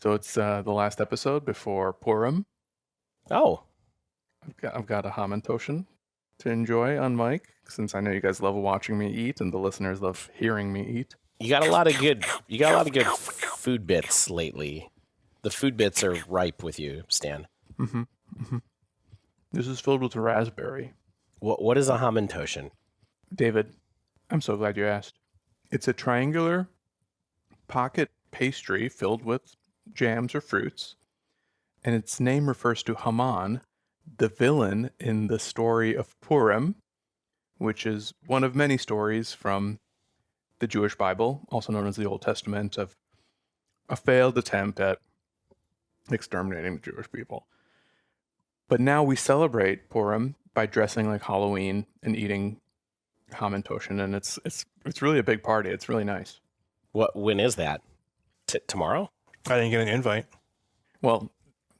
So it's the last episode before Purim. Oh, I've got a Hamantoschen to enjoy on mic, since I know you guys love watching me eat and the listeners love hearing me eat. you got a lot of good food bits lately. The food bits are ripe with you, Stan. Mm-hmm. Mm-hmm. This is filled with raspberry. What is a Hamantoschen? David, I'm so glad you asked. It's a triangular pocket pastry filled with jams or fruits, and its name refers to Haman, the villain in the story of Purim, which is one of many stories from the Jewish Bible, also known as the Old Testament, of a failed attempt at exterminating the Jewish people. But now we celebrate Purim by dressing like Halloween and eating Hamantoschen, and it's really a big party. It's really nice. When is that? Tomorrow? I didn't get an invite. Well,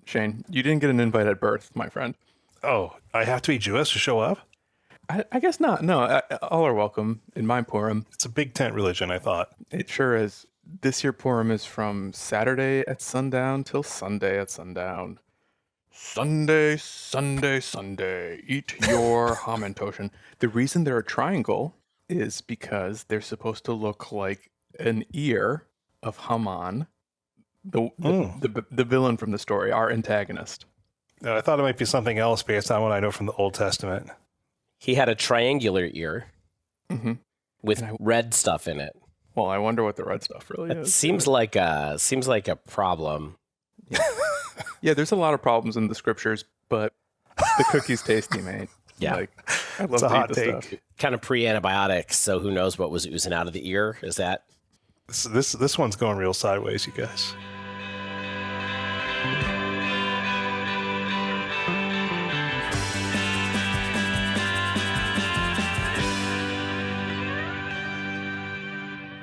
Shane, you didn't get an invite at birth, my friend. Oh, I have to be Jewish to show up? I guess not. No, all are welcome in my Purim. It's a big tent religion, I thought. It sure is. This year Purim is from Saturday at sundown till Sunday at sundown. Sunday, Sunday, Sunday. Eat your Hamantoschen. The reason they're a triangle is because they're supposed to look like an ear of Haman, the villain from the story, our antagonist. I thought it might be something else based on what I know from the Old Testament. He had a triangular ear with red stuff in it. Well, I wonder what the red stuff really is. Seems like a problem. Yeah, there's a lot of problems in the scriptures, but the cookie's tasty, mate. Yeah. I love It's a to hot eat the take. stuff. Kind of pre-antibiotics, so who knows what was oozing out of the ear? Is that? This one's going real sideways, you guys.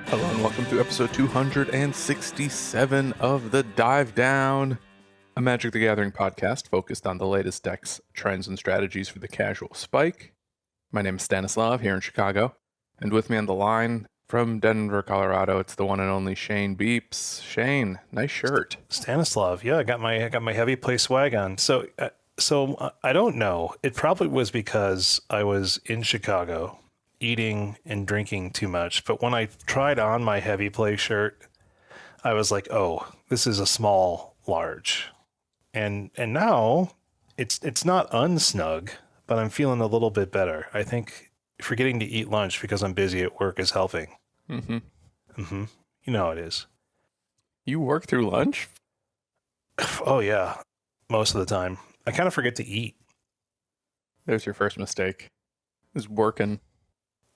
Hello and welcome to episode 267 of The Dive Down, a Magic the Gathering podcast focused on the latest decks, trends, and strategies for the casual spike. My name is Stanislav here in Chicago, and with me on the line from Denver, Colorado, it's the one and only Shane Beeps. Shane, nice shirt. Stanislav, yeah, I got my heavy play swag on. So I don't know. It probably was because I was in Chicago eating and drinking too much. But when I tried on my heavy play shirt, I was like, oh, this is a small, large. And now it's not unsnug, but I'm feeling a little bit better. I think forgetting to eat lunch because I'm busy at work is helping. Mm-hmm. Mm-hmm. You know how it is. You work through lunch? Oh, yeah. Most of the time. I kind of forget to eat. There's your first mistake. Is working.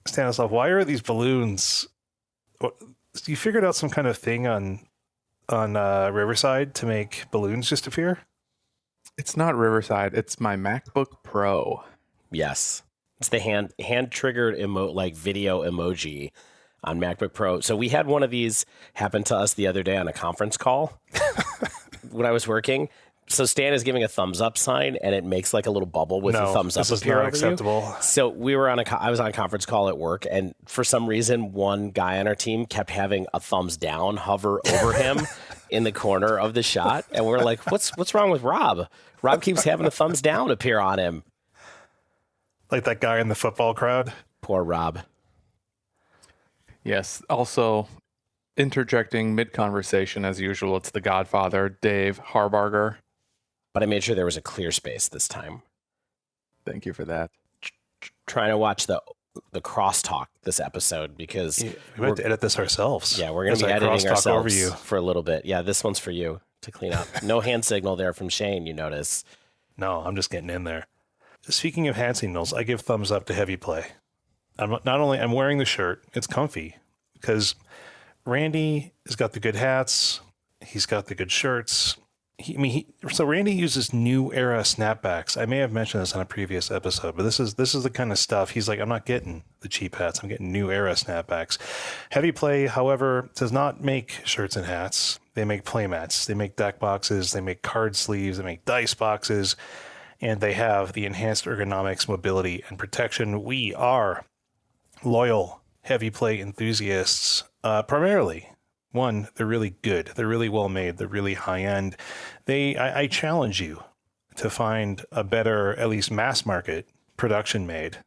Stanislav, why are these balloons? You figured out some kind of thing on Riverside to make balloons just appear? It's not Riverside. It's my MacBook Pro. Yes, it's the hand triggered video emoji on MacBook Pro. So we had one of these happen to us the other day on a conference call when I was working. So Stan is giving a thumbs up sign, and it makes like a little bubble with the thumbs up appear over acceptable. You. So we were I was on a conference call at work, and for some reason, one guy on our team kept having a thumbs down hover over him in the corner of the shot, and we're like, "What's wrong with Rob? Rob keeps having a thumbs down appear on him." Like that guy in the football crowd. Poor Rob. Yes. Also, interjecting mid-conversation as usual, it's the Godfather, Dave Harbarger. But I made sure there was a clear space this time. Thank you for that. Trying to watch the crosstalk this episode because we have to edit this ourselves. Yeah, we're going to be editing ourselves over you for a little bit. Yeah, this one's for you to clean up. No hand signal there from Shane, you notice. No, I'm just getting in there. Speaking of hand signals, I give thumbs up to heavy play. I'm wearing the shirt. It's comfy because Randy has got the good hats. He's got the good shirts. So Randy uses new era snapbacks. I may have mentioned this on a previous episode, but this is the kind of stuff. He's like, I'm not getting the cheap hats. I'm getting new era snapbacks. Heavy Play, however, does not make shirts and hats. They make play mats. They make deck boxes. They make card sleeves. They make dice boxes. And they have the enhanced ergonomics, mobility, and protection. We are loyal Heavy Play enthusiasts, primarily One, they're really good. They're really well made. They're really high end. I challenge you to find a better, at least mass market, production made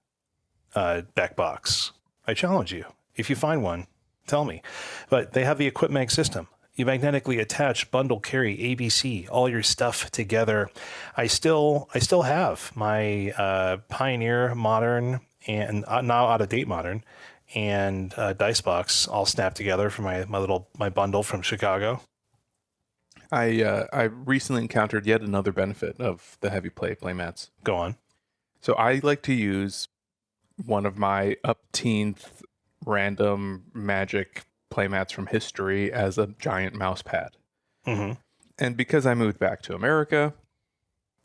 deck box. I challenge you. If you find one, tell me. But they have the Equipmag system. You magnetically attach, bundle, carry, ABC, all your stuff together. I still have my Pioneer Modern and now out of date Modern and dice box all snapped together for my bundle from Chicago. I recently encountered yet another benefit of the heavy playmats. Go on. So I like to use one of my up-teenth random magic playmats from history as a giant mouse pad. Mm-hmm. And because I moved back to America,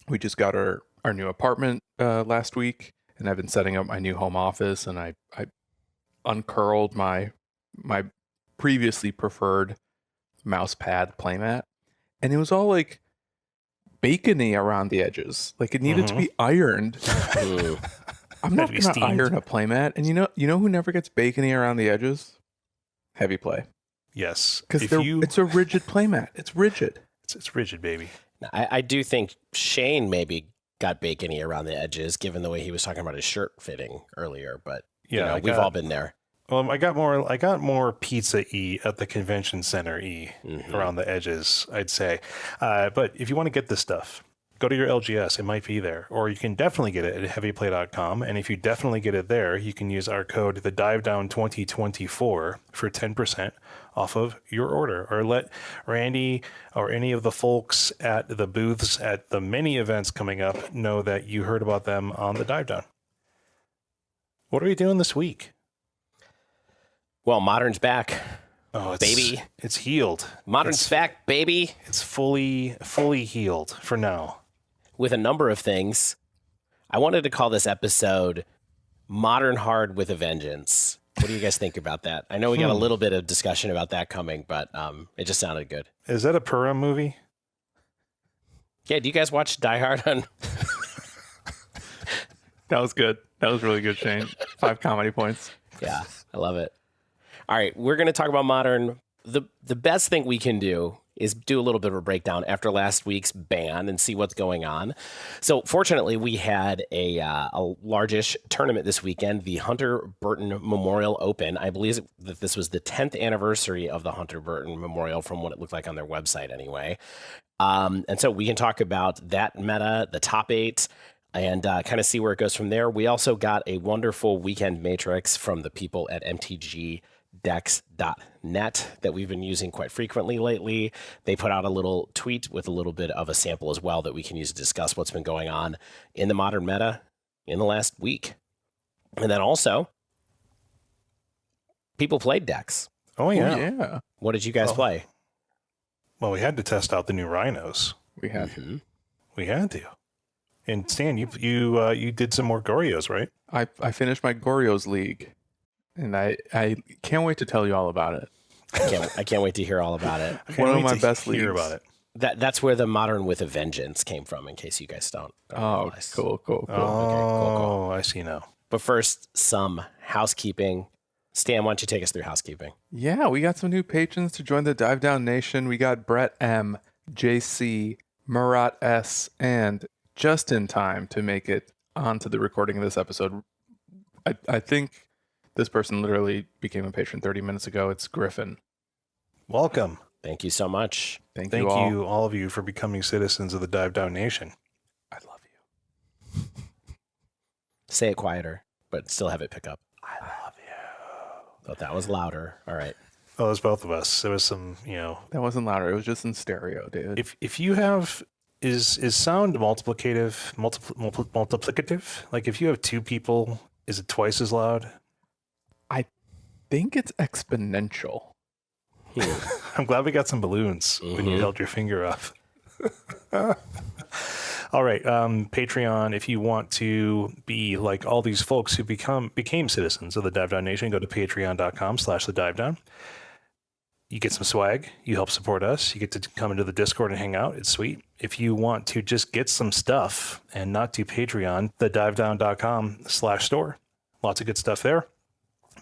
we just got our new apartment last week, and I've been setting up my new home office, and I uncurled my previously preferred mouse pad playmat, and it was all like bacony around the edges. Like it needed to be ironed. I'm not going to iron a playmat. And you know who never gets bacony around the edges? Heavy play. Yes. Because it's a rigid playmat. It's rigid. It's rigid, baby. I do think Shane maybe got bacony around the edges, given the way he was talking about his shirt fitting earlier. But yeah, we've all been there. Well, I got more pizza-y at the convention center-y around the edges, I'd say. But if you want to get this stuff, go to your LGS. It might be there. Or you can definitely get it at heavyplay.com. And if you definitely get it there, you can use our code, TheDiveDown2024, for 10% off of your order. Or let Randy or any of the folks at the booths at the many events coming up know that you heard about them on the Dive Down. What are we doing this week? Well, Modern's back. Oh, baby. It's healed. Modern's back, baby. It's fully healed for now. With a number of things. I wanted to call this episode Modern Hard with a Vengeance. What do you guys think about that? I know we got a little bit of discussion about that coming, but it just sounded good. Is that a Purim movie? Yeah, do you guys watch Die Hard on... That was good. That was really good, Shane. 5 comedy points. Yeah, I love it. All right, we're going to talk about Modern. The best thing we can do is do a little bit of a breakdown after last week's ban and see what's going on. So fortunately, we had a largish tournament this weekend, the Hunter Burton Memorial Open. I believe that this was the 10th anniversary of the Hunter Burton Memorial from what it looked like on their website anyway. And so we can talk about that meta, the top 8, and kind of see where it goes from there. We also got a wonderful weekend matrix from the people at mtgdex.net that we've been using quite frequently lately. They put out a little tweet with a little bit of a sample as well that we can use to discuss what's been going on in the Modern meta in the last week. And then also, people played decks. Oh, yeah. Yeah. What did you guys play? Well, we had to test out the new Rhinos. We had We had to. And Stan, you did some more Goryos, right? I finished my Goryo's League, and I can't wait to tell you all about it. I can't wait to hear all about it. One of my best leagues. Hear about it. That's where the Modern with a Vengeance came from, in case you guys don't realize. Cool. Oh, Okay, cool. I see now. But first, some housekeeping. Stan, why don't you take us through housekeeping? Yeah, we got some new patrons to join the Dive Down Nation. We got Brett M, JC, Murat S, and just in time to make it onto the recording of this episode. I think this person literally became a patron 30 minutes ago. It's Griffin. Welcome. Thank you so much. Thank you, all. all of you, for becoming citizens of the Dive Down Nation. I love you. Say it quieter, but still have it pick up. I love you. Thought that was louder. All right. Oh, it was both of us. There was some, That wasn't louder. It was just in stereo, David. If you have... Is sound multiplicative? Like if you have 2 people, is it twice as loud? I think it's exponential. I'm glad we got some balloons when you held your finger up. All right, Patreon. If you want to be like all these folks who became citizens of the Dive Down Nation, go to patreon.com/thedivedown. You get some swag. You help support us. You get to come into the Discord and hang out. It's sweet. If you want to just get some stuff and not do Patreon, thedivedown.com/store. Lots of good stuff there.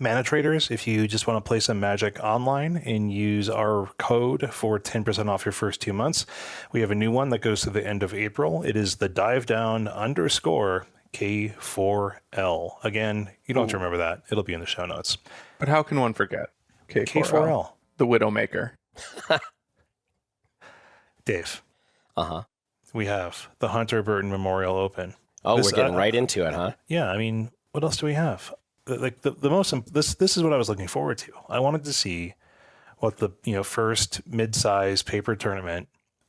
Mana traders, if you just want to play some Magic online and use our code for 10% off your first 2 months, we have a new one that goes to the end of April. It is the dive down _ K4L. Again, you don't have to remember that. It'll be in the show notes. But how can one forget K4L. the Widowmaker? Dave. Uh-huh. We have the Hunter Burton Memorial Open. Oh, we're getting right into it, huh? Yeah, I mean, what else do we have? This is what I was looking forward to. I wanted to see what the first mid-size paper tournament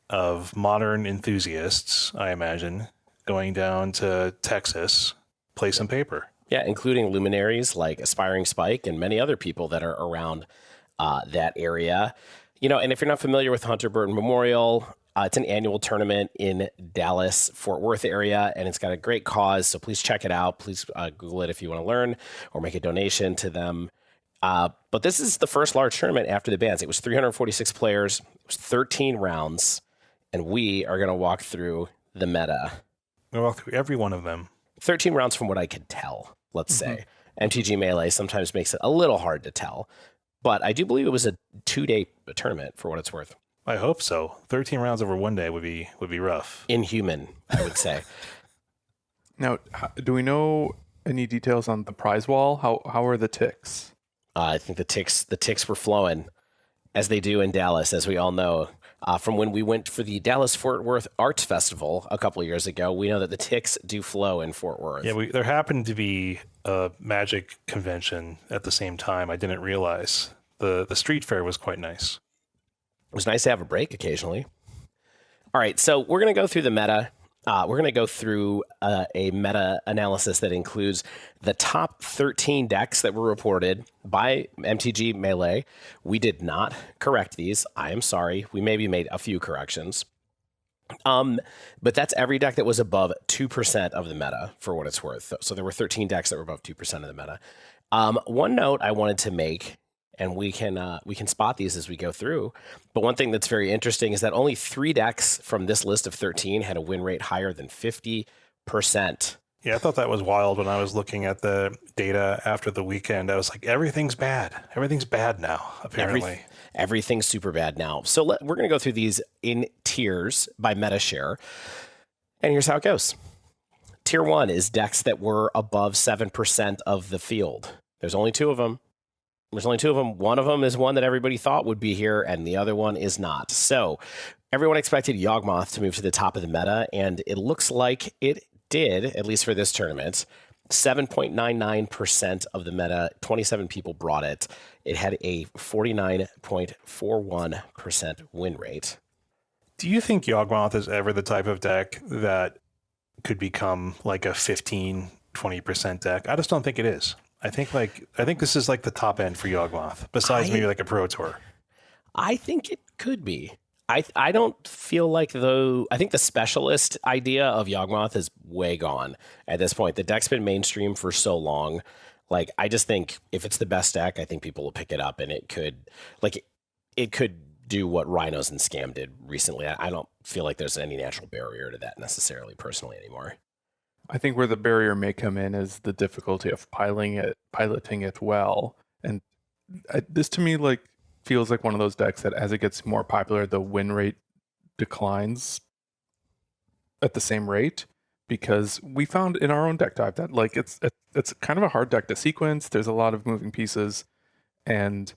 of modern enthusiasts, I imagine, going down to Texas, play some paper. Yeah, including luminaries like Aspiring Spike and many other people that are around that area. And if you're not familiar with Hunter Burton Memorial, it's an annual tournament in Dallas, Fort Worth area, and it's got a great cause. So please check it out. Please Google it if you want to learn or make a donation to them. But this is the first large tournament after the bans. It was 346 players, it was 13 rounds, and we are going to walk through the meta. We'll walk through every one of them. 13 rounds from what I could tell, let's say. MTG Melee sometimes makes it a little hard to tell, but I do believe it was a 2-day tournament for what it's worth. I hope so. 13 rounds over 1 day would be rough. Inhuman, I would say. Now, do we know any details on the prize wall? How are the ticks? I think the ticks were flowing, as they do in Dallas, as we all know. From when we went for the Dallas Fort Worth Arts Festival a couple of years ago, we know that the ticks do flow in Fort Worth. Yeah, there happened to be a Magic convention at the same time. I didn't realize. The street fair was quite nice. It was nice to have a break occasionally. All right, so we're going to go through the meta. We're going to go through a meta analysis that includes the top 13 decks that were reported by MTG Melee. We did not correct these. I am sorry. We maybe made a few corrections. But that's every deck that was above 2% of the meta, for what it's worth. So there were 13 decks that were above 2% of the meta. One note I wanted to make, and we can spot these as we go through. But one thing that's very interesting is that only 3 decks from this list of 13 had a win rate higher than 50%. Yeah, I thought that was wild when I was looking at the data after the weekend. I was like, everything's bad. Everything's bad now, apparently. Everything's super bad now. So we're going to go through these in tiers by meta share. And here's how it goes. Tier 1 is decks that were above 7% of the field. There's only 2 of them. One of them is one that everybody thought would be here, and the other one is not. So everyone expected Yawgmoth to move to the top of the meta, and it looks like it did, at least for this tournament. 7.99% of the meta, 27 people brought it. It had a 49.41% win rate. Do you think Yawgmoth is ever the type of deck that could become like a 15, 20% deck? I just don't think it is. I think this is like the top end for Yawgmoth, besides maybe like a Pro Tour. I think it could be. I don't feel like I think the specialist idea of Yawgmoth is way gone at this point. The deck's been mainstream for so long. Like, I just think if it's the best deck, I think people will pick it up, and it could do what Rhinos and Scam did recently. I don't feel like there's any natural barrier to that necessarily personally anymore. I think where the barrier may come in is the difficulty of piloting it well. And this to me feels like one of those decks that as it gets more popular, the win rate declines at the same rate, because we found in our own deck type that it's kind of a hard deck to sequence. There's a lot of moving pieces, and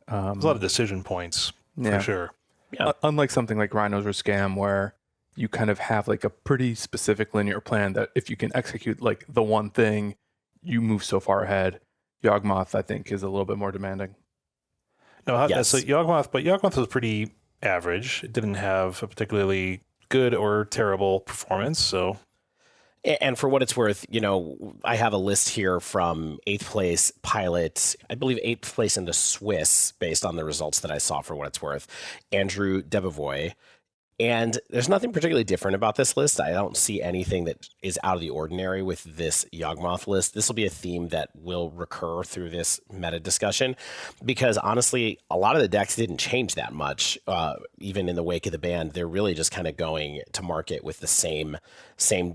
there's a lot of decision points for sure. Yeah. Unlike something like Rhinos or Scam, where you kind of have like a pretty specific linear plan that if you can execute like the one thing, you move so far ahead. Yawgmoth, I think, is a little bit more demanding. No, yes. So Yawgmoth was pretty average. It didn't have a particularly good or terrible performance. So, and for what it's worth, I have a list here from 8th place Pilot, I believe 8th place in the Swiss, based on the results that I saw for what it's worth, Andrew Debevoy. And there's nothing particularly different about this list. I don't see anything that is out of the ordinary with this Yawgmoth list. This will be a theme that will recur through this meta discussion, because honestly, a lot of the decks didn't change that much. Even in the wake of the ban, they're really just kind of going to market with the same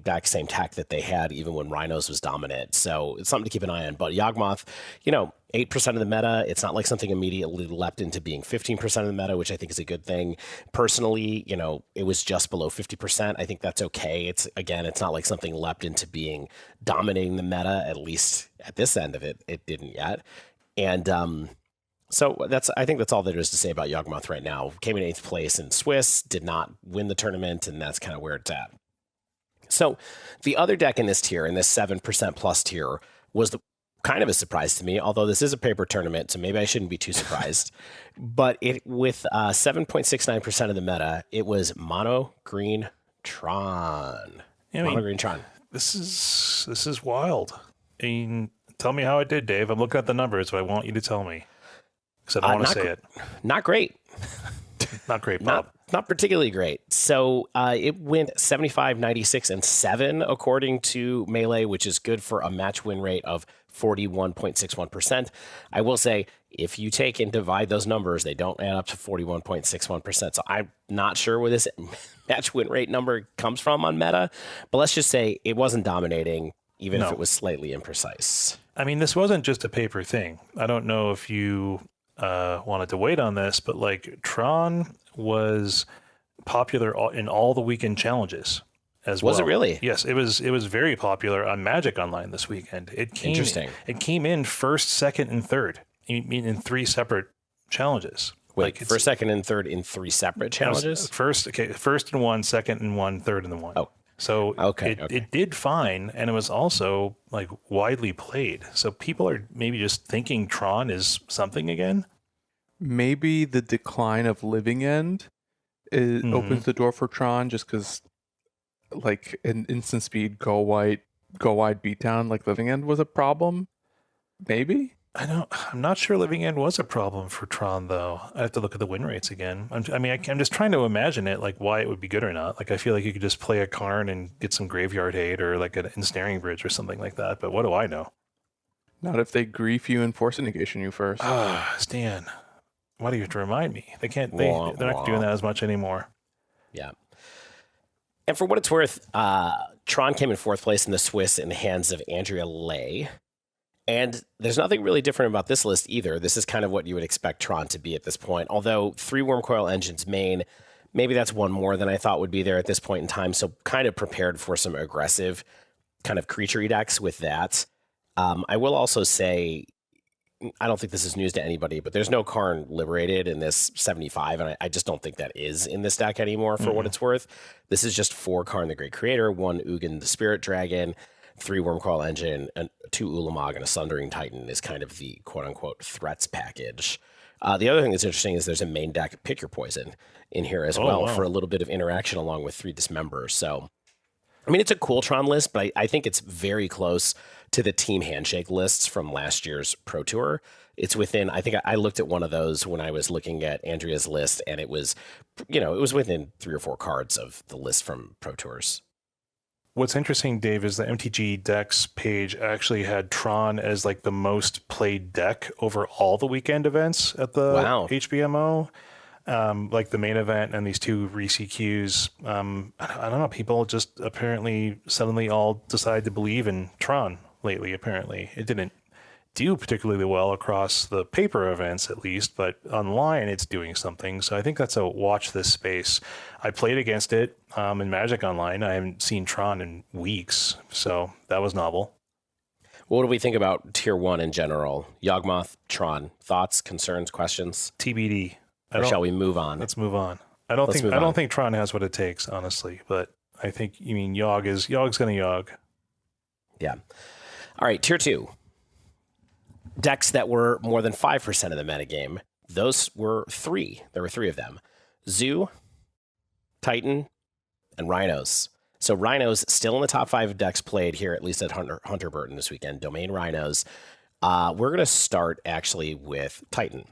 deck, same tech that they had even when Rhinos was dominant. So it's something to keep an eye on. But Yawgmoth, 8% of the meta. It's not like something immediately leapt into being 15% of the meta, which I think is a good thing. Personally, it was just below 50%. I think that's okay. It's not like something leapt into being dominating the meta, at least at this end of it. It didn't yet. And so I think that's all there is to say about Yawgmoth right now. Came in 8th place in Swiss, did not win the tournament, and that's kind of where it's at. So the other deck in this tier, in this 7% plus tier, was kind of a surprise to me, although this is a paper tournament, so maybe I shouldn't be too surprised. But with 7.69% of the meta, it was Mono Green Tron. Mono Green Tron. This is wild. I mean, tell me how it did, Dave. I'm looking at the numbers, but I want you to tell me. Because I don't want to say it. Not great. Not great, Bob. Not particularly great. So it went 75, 96, and 7 according to Melee, which is good for a match win rate of 41.61%. I will say, if you take and divide those numbers, they don't add up to 41.61%. So I'm not sure where this match win rate number comes from on meta, but let's just say it wasn't dominating, even if it was slightly imprecise. I mean, this wasn't just a paper thing. I don't know if you wanted to wait on this, but like Tron was popular in all the weekend challenges as well. Was it really? Yes, it was very popular on Magic Online this weekend. Interesting. It came in first, second, and third in 3 separate challenges. Wait, first, second, and third in 3 separate challenges? First in 1, second in 1, third in the 1. Oh. So it did fine, and it was also like widely played. So people are maybe just thinking Tron is something again. Maybe the decline of Living End opens the door for Tron, just because like an instant speed go wide beatdown like Living End was a problem. Maybe. I'm not sure Living End was a problem for Tron, though. I have to look at the win rates again. I'm just trying to imagine it, like why it would be good or not. Like I feel like you could just play a Karn and get some Graveyard Hate or like an Ensnaring Bridge or something like that. But what do I know? Not if they grief you and force a negation you first. Stan, why do you have to remind me? They can't. They're not doing that as much anymore. Yeah. And for what it's worth, Tron came in 4th place in the Swiss in the hands of Andrea Lay. And there's nothing really different about this list either. This is kind of what you would expect Tron to be at this point. Although 3 Wormcoil Engines main, maybe that's one more than I thought would be there at this point in time. So kind of prepared for some aggressive kind of creature decks with that. I will also say, I don't think this is news to anybody, but there's no Karn Liberated in this 75, and I just don't think that is in this deck anymore for what it's worth. This is just 4 Karn the Great Creator, 1 Ugin the Spirit Dragon, 3 Wormcoil Engine, and 2 Ulamog and a Sundering Titan is kind of the quote-unquote threats package. The other thing that's interesting is there's a main deck Pick Your Poison in here as well for a little bit of interaction along with 3 Dismember. So, I mean, it's a cool Tron list, but I think it's very close to the Team Handshake lists from last year's Pro Tour. It's within, I think I looked at one of those when I was looking at Andrea's list, and it was, it was within 3 or 4 cards of the list from Pro Tours. What's interesting, Dave, is the MTG decks page actually had Tron as like the most played deck over all the weekend events at the HBMO. Like the main event and these 2 re-CQs. I don't know, people just apparently suddenly all decide to believe in Tron lately, apparently. It didn't do particularly well across the paper events, at least, but online it's doing something. So I think that's a watch this space. I played against it in Magic Online. I haven't seen Tron in weeks, so that was novel. What do we think about Tier 1 in general? Yawgmoth, Tron, thoughts, concerns, questions? TBD. Or shall we move on? Let's move on. I don't think Tron has what it takes, honestly, but I think Yawg's going to Yawg. Yeah. All right, Tier 2. Decks that were more than 5% of the metagame. Those were 3. There were 3 of them. Zoo, Titan, and Rhinos. So Rhinos still in the top 5 decks played here, at least at Hunter Burton this weekend. Domain Rhinos. We're going to start actually with Titan.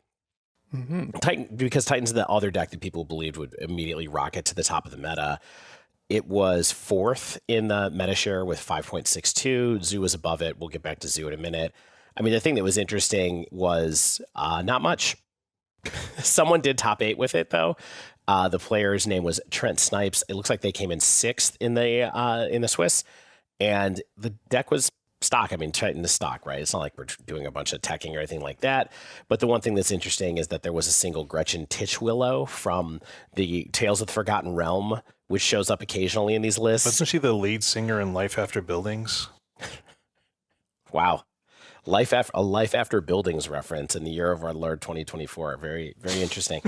Titan, because Titan's the other deck that people believed would immediately rocket to the top of the meta. It was 4th in the meta share with 5.62. Zoo was above it. We'll get back to Zoo in a minute. I mean, the thing that was interesting was not much. Someone did top 8 with it, though. The player's name was Trent Snipes. It looks like they came in 6th in the Swiss, and the deck was stock. I mean, Titan is stock, right? It's not like we're doing a bunch of teching or anything like that. But the one thing that's interesting is that there was a single Gretchen Titchwillow from the Tales of the Forgotten Realm, which shows up occasionally in these lists. Wasn't she the lead singer in Life After Buildings? Wow. A Life After Buildings reference in the year of our Lord 2024. Very, very interesting.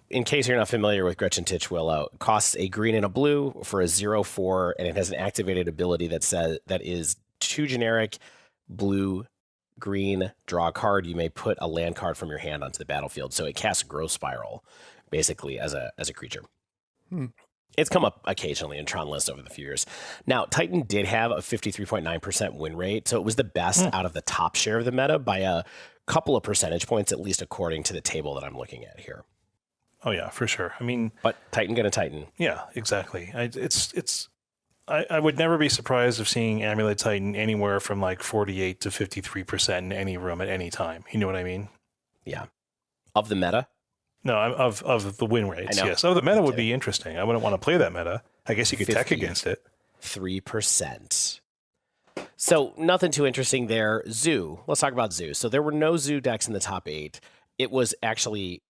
In case you're not familiar with Gretchen Titchwillow, it costs a green and a blue for a 0/4, and it has an activated ability that is 2 generic, blue, green, draw a card. You may put a land card from your hand onto the battlefield. So it casts Growth Spiral, basically, as a creature. It's come up occasionally in Tron lists over the few years. Now, Titan did have a 53.9% win rate, so it was the best out of the top share of the meta by a couple of percentage points, at least according to the table that I'm looking at here. Oh yeah, for sure. I mean, but Titan gonna Titan. Yeah, exactly. I would never be surprised of seeing Amulet Titan anywhere from like 48 to 53% in any room at any time. You know what I mean? Yeah. Of the meta? No, of the win rates. Yes. Oh, the meta would be interesting. I wouldn't want to play that meta. I guess you could tech against it. 3%. So nothing too interesting there. Zoo. Let's talk about Zoo. So there were no Zoo decks in the top 8. It was actually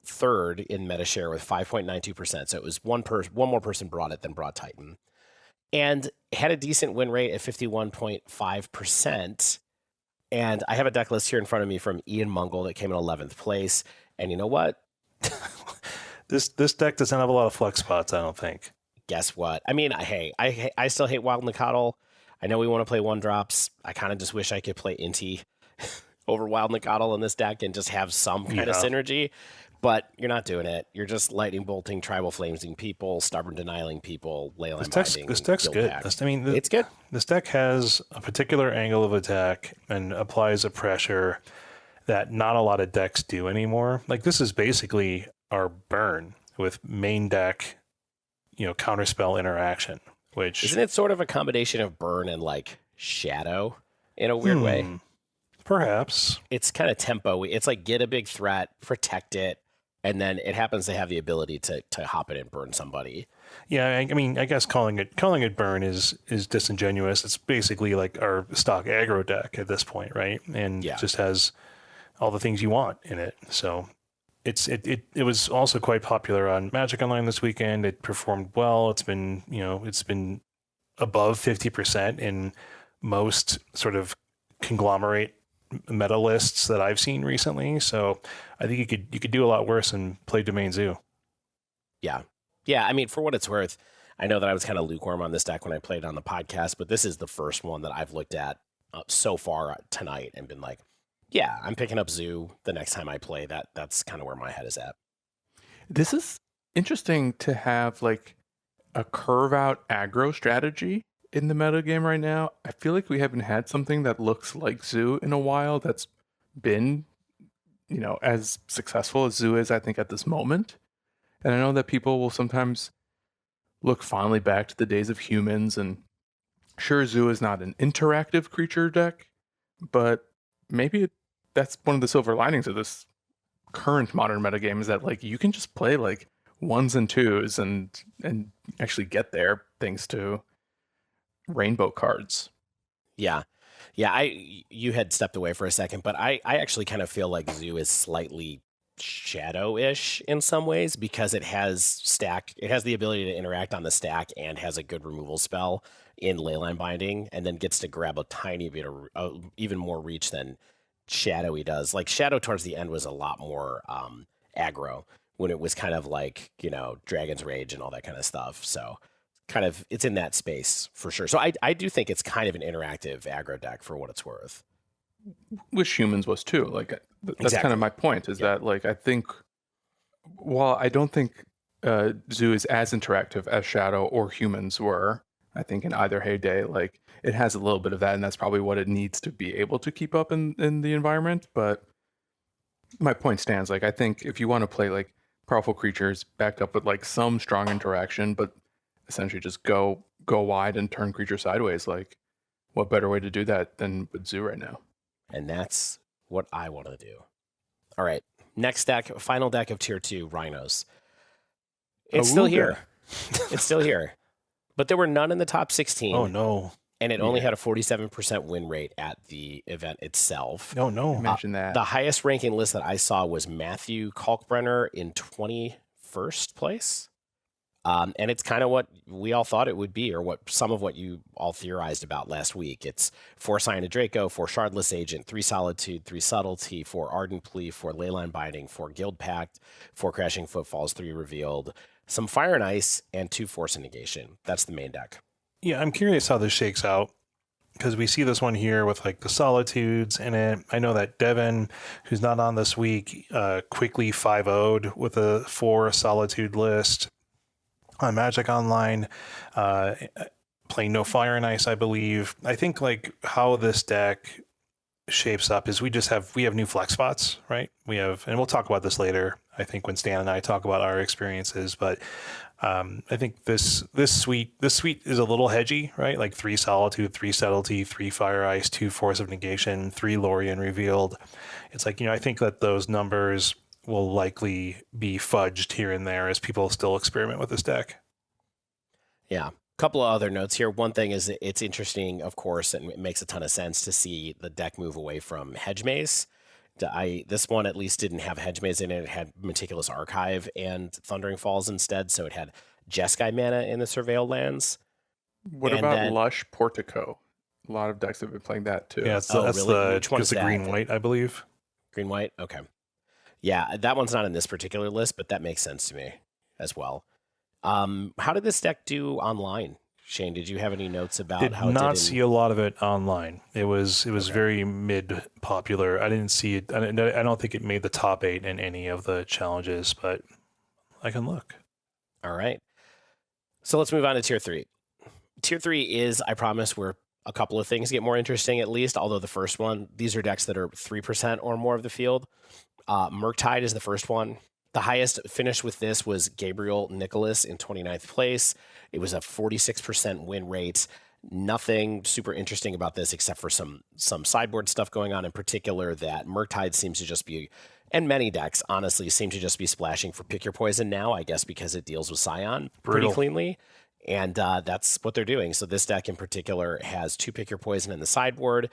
third in meta share with 5.92%. So it was one more person brought it than brought Titan. And had a decent win rate at 51.5%. And I have a deck list here in front of me from Ian Mungle that came in 11th place. And you know what? This deck doesn't have a lot of flex spots, I don't think. Guess what? I mean, I still hate Wild Nicottle. I know we want to play 1-drops. I kind of just wish I could play Inti over Wild Nicottle in this deck and just have some kind of synergy. But you're not doing it. You're just lightning bolting, tribal flaming people, stubborn denying people, Leyline binding. This deck's good. It's good. This deck has a particular angle of attack and applies a pressure that not a lot of decks do anymore. Like, this is basically our burn with main deck, counterspell interaction, which... Isn't it sort of a combination of burn and, like, shadow in a weird way? Perhaps. It's kind of tempo. It's like get a big threat, protect it, and then it happens to have the ability to hop it and burn somebody. Yeah, I mean, I guess calling it burn is disingenuous. It's basically like our stock aggro deck at this point, right? And it just has all the things you want in it. So it was also quite popular on Magic Online this weekend. It performed well. It's been above 50% in most sort of conglomerate meta lists that I've seen recently. So I think you could do a lot worse and play Domain Zoo. Yeah. I mean, for what it's worth, I know that I was kind of lukewarm on this deck when I played it on the podcast, but this is the first one that I've looked at so far tonight and been like, yeah, I'm picking up Zoo the next time I play. That's kind of where my head is at. This is interesting to have like a curve out aggro strategy in the metagame right now. I feel like we haven't had something that looks like Zoo in a while that's been, as successful as Zoo is, I think, at this moment. And I know that people will sometimes look fondly back to the days of humans, and sure, Zoo is not an interactive creature deck, but maybe that's one of the silver linings of this current modern metagame is that like you can just play like 1s and 2s and actually get there thanks to rainbow cards. Yeah. You had stepped away for a second, but I actually kind of feel like Zoo is slightly shadow-ish in some ways because it has the ability to interact on the stack and has a good removal spell in Leyline Binding, and then gets to grab a tiny bit of even more reach than Shadowy does. Like Shadow towards the end was a lot more aggro when it was kind of like, Dragon's Rage and all that kind of stuff. So kind of it's in that space for sure. So I do think it's kind of an interactive aggro deck for what it's worth. Which humans was too. Like that's kind of my point is that like I think while I don't think Zoo is as interactive as Shadow or humans were, I think in either heyday, like it has a little bit of that, and that's probably what it needs to be able to keep up in the environment. But my point stands. Like I think if you want to play like powerful creatures backed up with like some strong interaction, but essentially just go wide and turn creature sideways, like what better way to do that than with Zoo right now? And that's what I want to do. All right. Next deck, final deck of tier 2, Rhinos. It's still here. It's still here. But there were none in the top 16. Oh, no. and it only had a 47% win rate at the event itself. No. Imagine that. The highest ranking list that I saw was Matthew Kalkbrenner in 21st place. And it's kind of what we all thought it would be, or what some of what you all theorized about last week. It's 4 Cyanid Draco, 4 Shardless Agent, 3 Solitude, 3 Subtlety, 4 Ardent Plea, 4 Leyline Binding, 4 Guild Pact, 4 Crashing Footfalls, 3 Revealed, some Fire and Ice, and 2 Force and Negation. That's the main deck. Yeah, I'm curious how this shakes out, because we see this one here with like the Solitudes in it. I know that Devin, who's not on this week, quickly 5-0'd with a 4 Solitude list on Magic Online, playing no Fire and Ice, I believe. I think like how this deck shapes up is we have new flex spots, right? And we'll talk about this later, I think, when Stan and I talk about our experiences, but I think this suite is a little hedgy, right? Like 3 Solitude, 3 Subtlety, 3 Fire Ice, 2 Force of Negation, 3 Lorien Revealed. It's like, I think that those numbers will likely be fudged here and there as people still experiment with this deck. Yeah. A couple of other notes here. One thing is it's interesting, of course, and it makes a ton of sense to see the deck move away from Hedge Maze. This one at least didn't have Hedge Maze in it. It had Meticulous Archive and Thundering Falls instead, so it had Jeskai mana in the Surveil lands. What about Lush Portico? A lot of decks have been playing that too. Yeah, that's really? Which one's the that? green-white, I believe. Green-white? Okay. Yeah, that one's not in this particular list, but that makes sense to me as well. How did this deck do online? Shane, did you have any notes about how it did? Did not see a lot of it online. It was very mid-popular. I didn't see it. I don't think it made the top 8 in any of the challenges, but I can look. All right. So let's move on to Tier 3. Tier 3 is, I promise, where a couple of things get more interesting at least, although the first one, these are decks that are 3% or more of the field. Murktide is the first one. The highest finish with this was Gabriel Nicholas in 29th place. It was a 46% win rate. Nothing super interesting about this except for some sideboard stuff going on, in particular that Murktide seems to just be, and many decks honestly seem to just be splashing for Pick Your Poison now, I guess because it deals with Scion pretty cleanly. And that's what they're doing. So this deck in particular has 2 Pick Your Poison in the sideboard.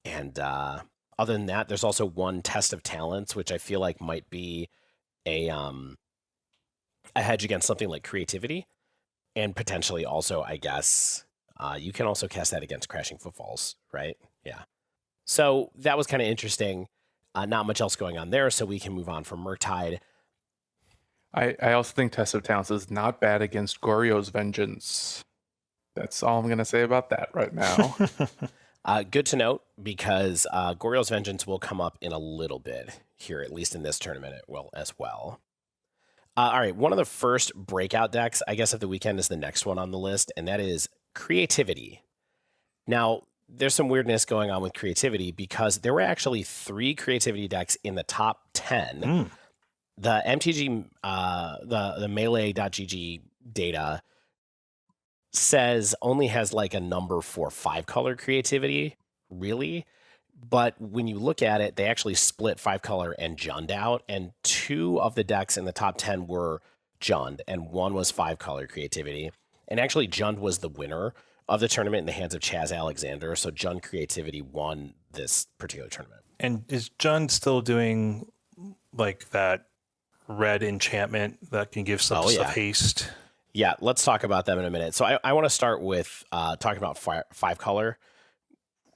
And other than that, there's also 1 Test of Talents, which I feel like might be a hedge against something like Creativity. And potentially also, I guess, you can also cast that against Crashing Footfalls, right? Yeah. So that was kind of interesting. Not much else going on there, so we can move on from Murktide. I also think Test of Talents is not bad against Goryo's Vengeance. That's all I'm going to say about that right now. Good to note, because Goryo's Vengeance will come up in a little bit here, at least in this tournament it will as well. All right, one of the first breakout decks, I guess, of the weekend is the next one on the list, and that is Creativity. Now, there's some weirdness going on with Creativity because there were actually 3 Creativity decks in the top 10. The MTG, the Melee.gg data only has like a number for 5-color Creativity, really. But when you look at it, they actually split 5-color and Jund out, and 2 of the decks in the top 10 were Jund, and 1 was 5-color Creativity. And actually, Jund was the winner of the tournament in the hands of Chaz Alexander, so Jund Creativity won this particular tournament. And is Jund still doing like that red enchantment that can give some haste? Yeah, let's talk about them in a minute. So I want to start with talking about 5-color.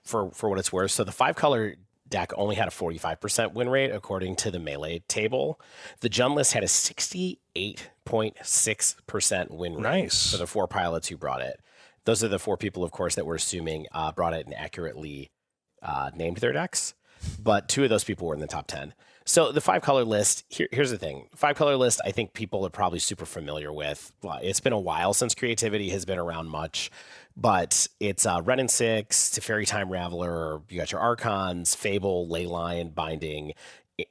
For what it's worth. So the 5-color deck only had a 45% win rate according to the Melee table. The Jund list had a 68.6% win rate for the 4 pilots who brought it. Those are the 4 people, of course, that we're assuming brought it and accurately named their decks. But 2 of those people were in the top 10. So the 5-color list, here's the thing. 5-color list, I think people are probably super familiar with. It's been a while since Creativity has been around much. But it's Ren and 6, Teferi Time Raveler, you got your Archons, Fable, Leyline, Binding,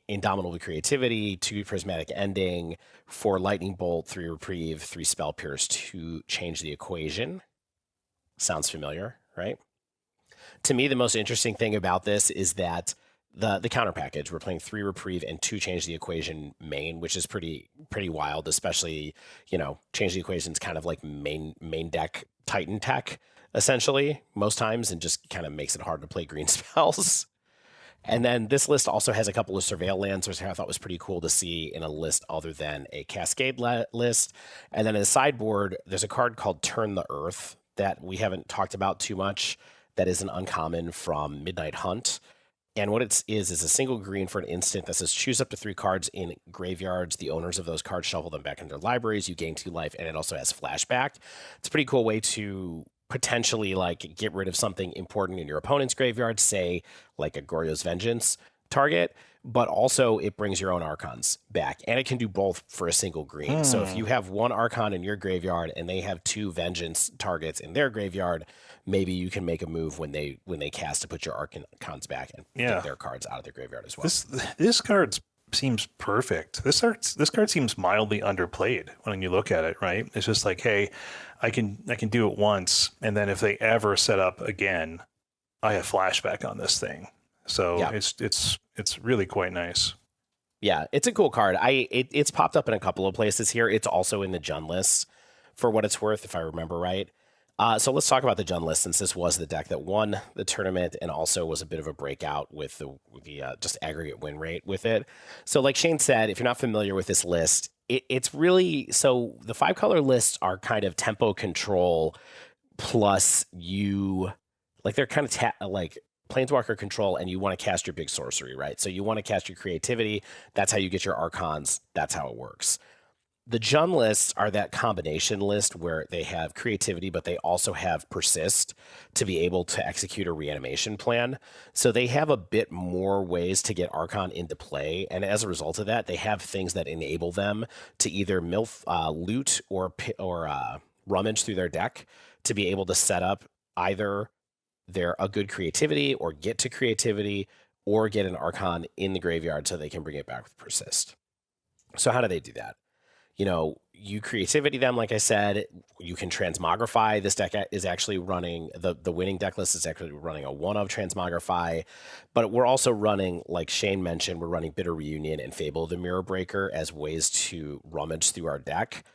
Indomitable Creativity, 2 Prismatic Ending, 4 Lightning Bolt, 3 Reprieve, 3 Spell Pierce, 2 Change the Equation. Sounds familiar, right? To me, the most interesting thing about this is that the counter package, we're playing 3 Reprieve and 2 Change the Equation main, which is pretty wild, especially, Change the Equation is kind of like main deck Titan tech, essentially, most times, and just kind of makes it hard to play green spells. And then this list also has a couple of surveil lands, which I thought was pretty cool to see in a list other than a Cascade list. And then in the sideboard, there's a card called Turn the Earth that we haven't talked about too much. That is an uncommon from Midnight Hunt. And what it is a single green for an instant that says choose up to 3 cards in graveyards. The owners of those cards shuffle them back into their libraries. You gain 2 life, and it also has flashback. It's a pretty cool way to potentially like get rid of something important in your opponent's graveyard, say like a Goryo's Vengeance target, but also it brings your own Archons back, and it can do both for a single green. So if you have 1 Archon in your graveyard and they have 2 Vengeance targets in their graveyard, maybe you can make a move when they cast to put your Archons back and get their cards out of their graveyard as well. This card seems perfect. This card seems mildly underplayed when you look at it, right? It's just like, hey, I can do it once, and then if they ever set up again, I have flashback on this thing. So it's really quite nice. Yeah, it's a cool card. It's popped up in a couple of places here. It's also in the Jund list for what it's worth, if I remember right. So let's talk about the Jund list, since this was the deck that won the tournament and also was a bit of a breakout with the just aggregate win rate with it. So like Shane said, if you're not familiar with this list, it's really, so the 5-color lists are kind of tempo control plus they're kind of like Planeswalker control, and you want to cast your big sorcery, right? So you want to cast your creativity. That's how you get your Archons. That's how it works. The Jund lists are that combination list where they have creativity, but they also have persist to be able to execute a reanimation plan. So they have a bit more ways to get Archon into play. And as a result of that, they have things that enable them to either loot or rummage through their deck to be able to set up either a good creativity or get to creativity or get an Archon in the graveyard so they can bring it back with persist. So how do they do that? You creativity them, like I said. You can transmogrify. This deck is actually running, the winning deck list is actually running a 1 of transmogrify, but we're also running, like Shane mentioned, we're running Bitter Reunion and Fable of the Mirror Breaker as ways to rummage through our deck.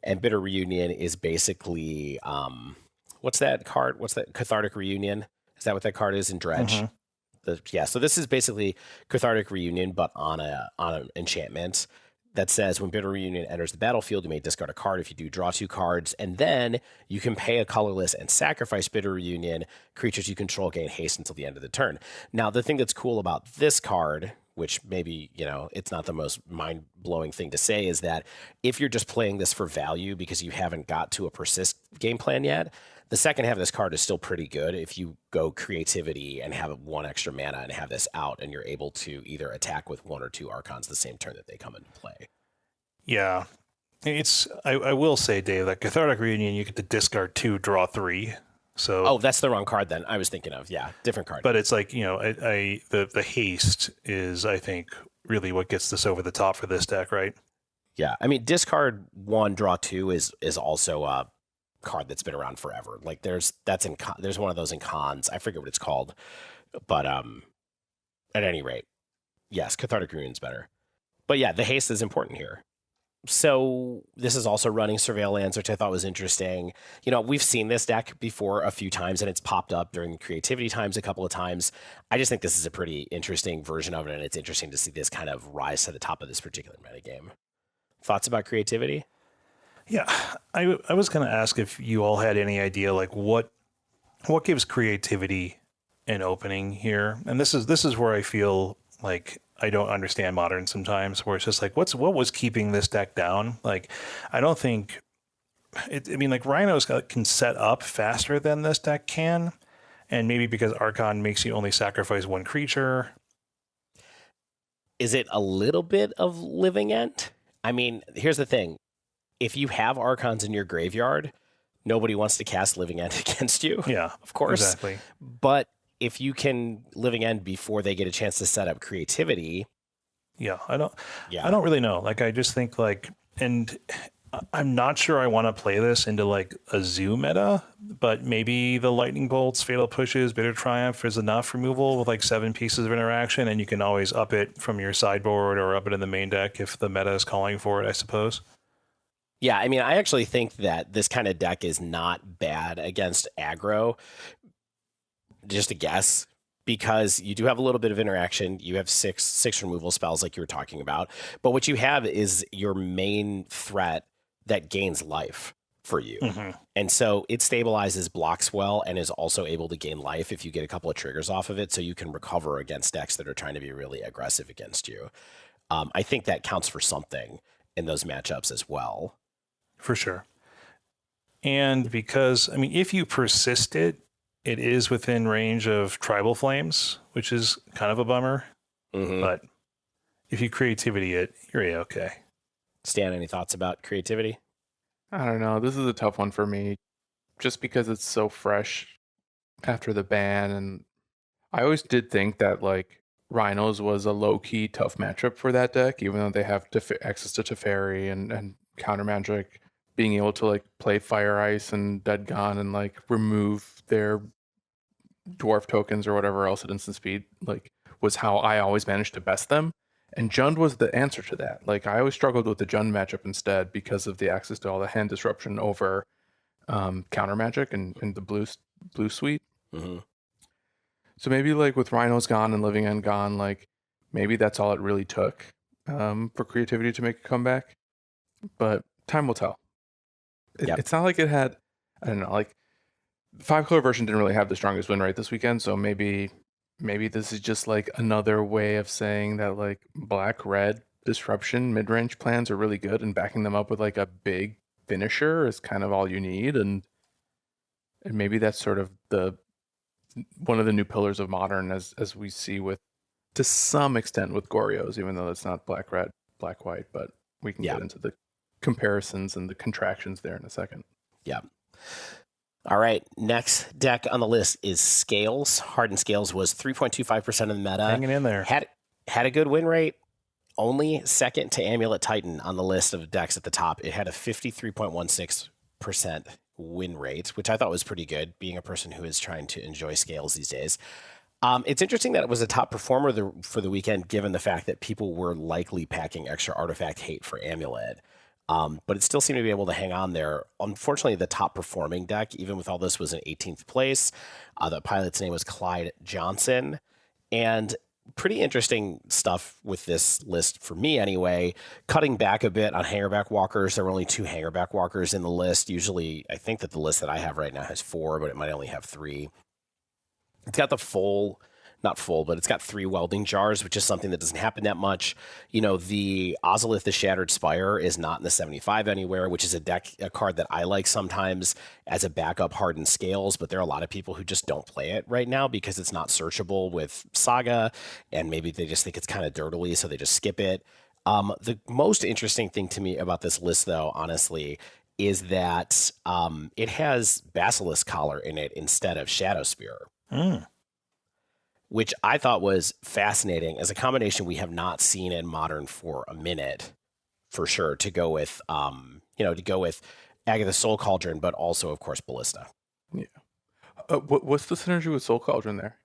And Bitter Reunion is basically, what's that card? What's that? Cathartic Reunion? Is that what that card is in Dredge? Mm-hmm. So this is basically Cathartic Reunion, but on an enchantment that says when Bitter Reunion enters the battlefield, you may discard a card. If you do, draw 2 cards, and then you can pay a colorless and sacrifice Bitter Reunion. Creatures you control gain haste until the end of the turn. Now, the thing that's cool about this card, which maybe, it's not the most mind-blowing thing to say, is that if you're just playing this for value because you haven't got to a persist game plan yet, the second half of this card is still pretty good if you go creativity and have 1 extra mana and have this out, and you're able to either attack with 1 or 2 Archons the same turn that they come into play. Yeah. I will say, Dave, that Cathartic Reunion, you get to discard 2, draw 3. So that's the wrong card then. I was thinking of, different card. But it's like, the haste is, I think, really what gets this over the top for this deck, right? Yeah. I mean, discard 1, draw 2 is also a card that's been around forever. Like there's one of those in cons. I forget what it's called, but at any rate, yes, Cathartic Reunion's better. But yeah, the haste is important here. So this is also running Surveil Lands, which I thought was interesting. We've seen this deck before a few times, and it's popped up during creativity times a couple of times. I just think this is a pretty interesting version of it, and it's interesting to see this kind of rise to the top of this particular metagame. Thoughts about creativity? Yeah, I was going to ask if you all had any idea, like what gives creativity an opening here. And this is where I feel like I don't understand Modern sometimes, where it's just like, what was keeping this deck down? Like, I don't think Rhinos can set up faster than this deck can, and maybe because Archon makes you only sacrifice 1 creature. Is it a little bit of Living End? I mean, here's the thing. If you have Archons in your graveyard, nobody wants to cast Living End against you. Yeah, of course. Exactly. But if you can Living End before they get a chance to set up creativity. Yeah, I don't really know. Like, I just think and I'm not sure I want to play this into like a zoo meta, but maybe the Lightning Bolts, Fatal Pushes, Bitter Triumph is enough removal with like 7 pieces of interaction, and you can always up it from your sideboard or up it in the main deck if the meta is calling for it, I suppose. Yeah, I mean, I actually think that this kind of deck is not bad against aggro. Just a guess, because you do have a little bit of interaction. You have six removal spells like you were talking about, but what you have is your main threat that gains life for you. And so it stabilizes blocks well and is also able to gain life if you get a couple of triggers off of it, so you can recover against decks that are trying to be really aggressive against you. I think that counts for something in those matchups as well. For sure. And because, I mean, if you persist it, it is within range of Tribal Flames, which is kind of a bummer. But if you creativity it, you're okay. Stan, any thoughts about creativity? I don't know. This is a tough one for me just because it's so fresh after the ban. And I always did think that like Rhinos was a low-key tough matchup for that deck, even though they have access to Teferi and counter magic. Being able to like play Fire Ice and Dead Gone and like remove their dwarf tokens or whatever else at instant speed, like was how I always managed to best them. And Jund was the answer to that. Like I always struggled with the Jund matchup instead because of the access to all the hand disruption over counter magic and the blue suite. So maybe like with Rhinos gone and Living End gone, like maybe that's all it really took for creativity to make a comeback. But time will tell. It's not like it had, I don't know, like the 5-color version didn't really have the strongest win rate this weekend. So maybe this is just like another way of saying that like black-red disruption mid-range plans are really good, and backing them up with like a big finisher is kind of all you need. And maybe that's sort of one of the new pillars of Modern as we see with, to some extent, with Goryos, even though it's not black-red, black-white, but we can get into the comparisons and the contractions there in a second. Yeah. All right. Next deck on the list is Scales. Hardened Scales was 3.25% of the meta. Hanging in there. Had a good win rate. Only second to Amulet Titan on the list of decks at the top. It had a 53.16% win rate, which I thought was pretty good, being a person who is trying to enjoy Scales these days. It's interesting that it was a top performer for the weekend, given the fact that people were likely packing extra artifact hate for Amulet. But it still seemed to be able to hang on there. Unfortunately, the top performing deck, even with all this, was in 18th place. The pilot's name was Clyde Johnson. And pretty interesting stuff with this list for me anyway. Cutting back a bit on hangerback walkers. There were only 2 hangerback walkers in the list. Usually, I think that the list that I have right now has 4, but it might only have 3. It's got the not full, but it's got 3 welding jars, which is something that doesn't happen that much. You know, the Ozolith, the Shattered Spire, is not in the 75 anywhere, which is a card that I like sometimes as a backup Hardened Scales, but there are a lot of people who just don't play it right now because it's not searchable with Saga, and maybe they just think it's kind of dirtily, so they just skip it. The most interesting thing to me about this list, though, honestly, is that it has Basilisk Collar in it instead of Shadow Spear. Which I thought was fascinating as a combination we have not seen in Modern for a minute, for sure, to go with Agatha Soul Cauldron, but also, of course, Ballista. Yeah. What's the synergy with Soul Cauldron there?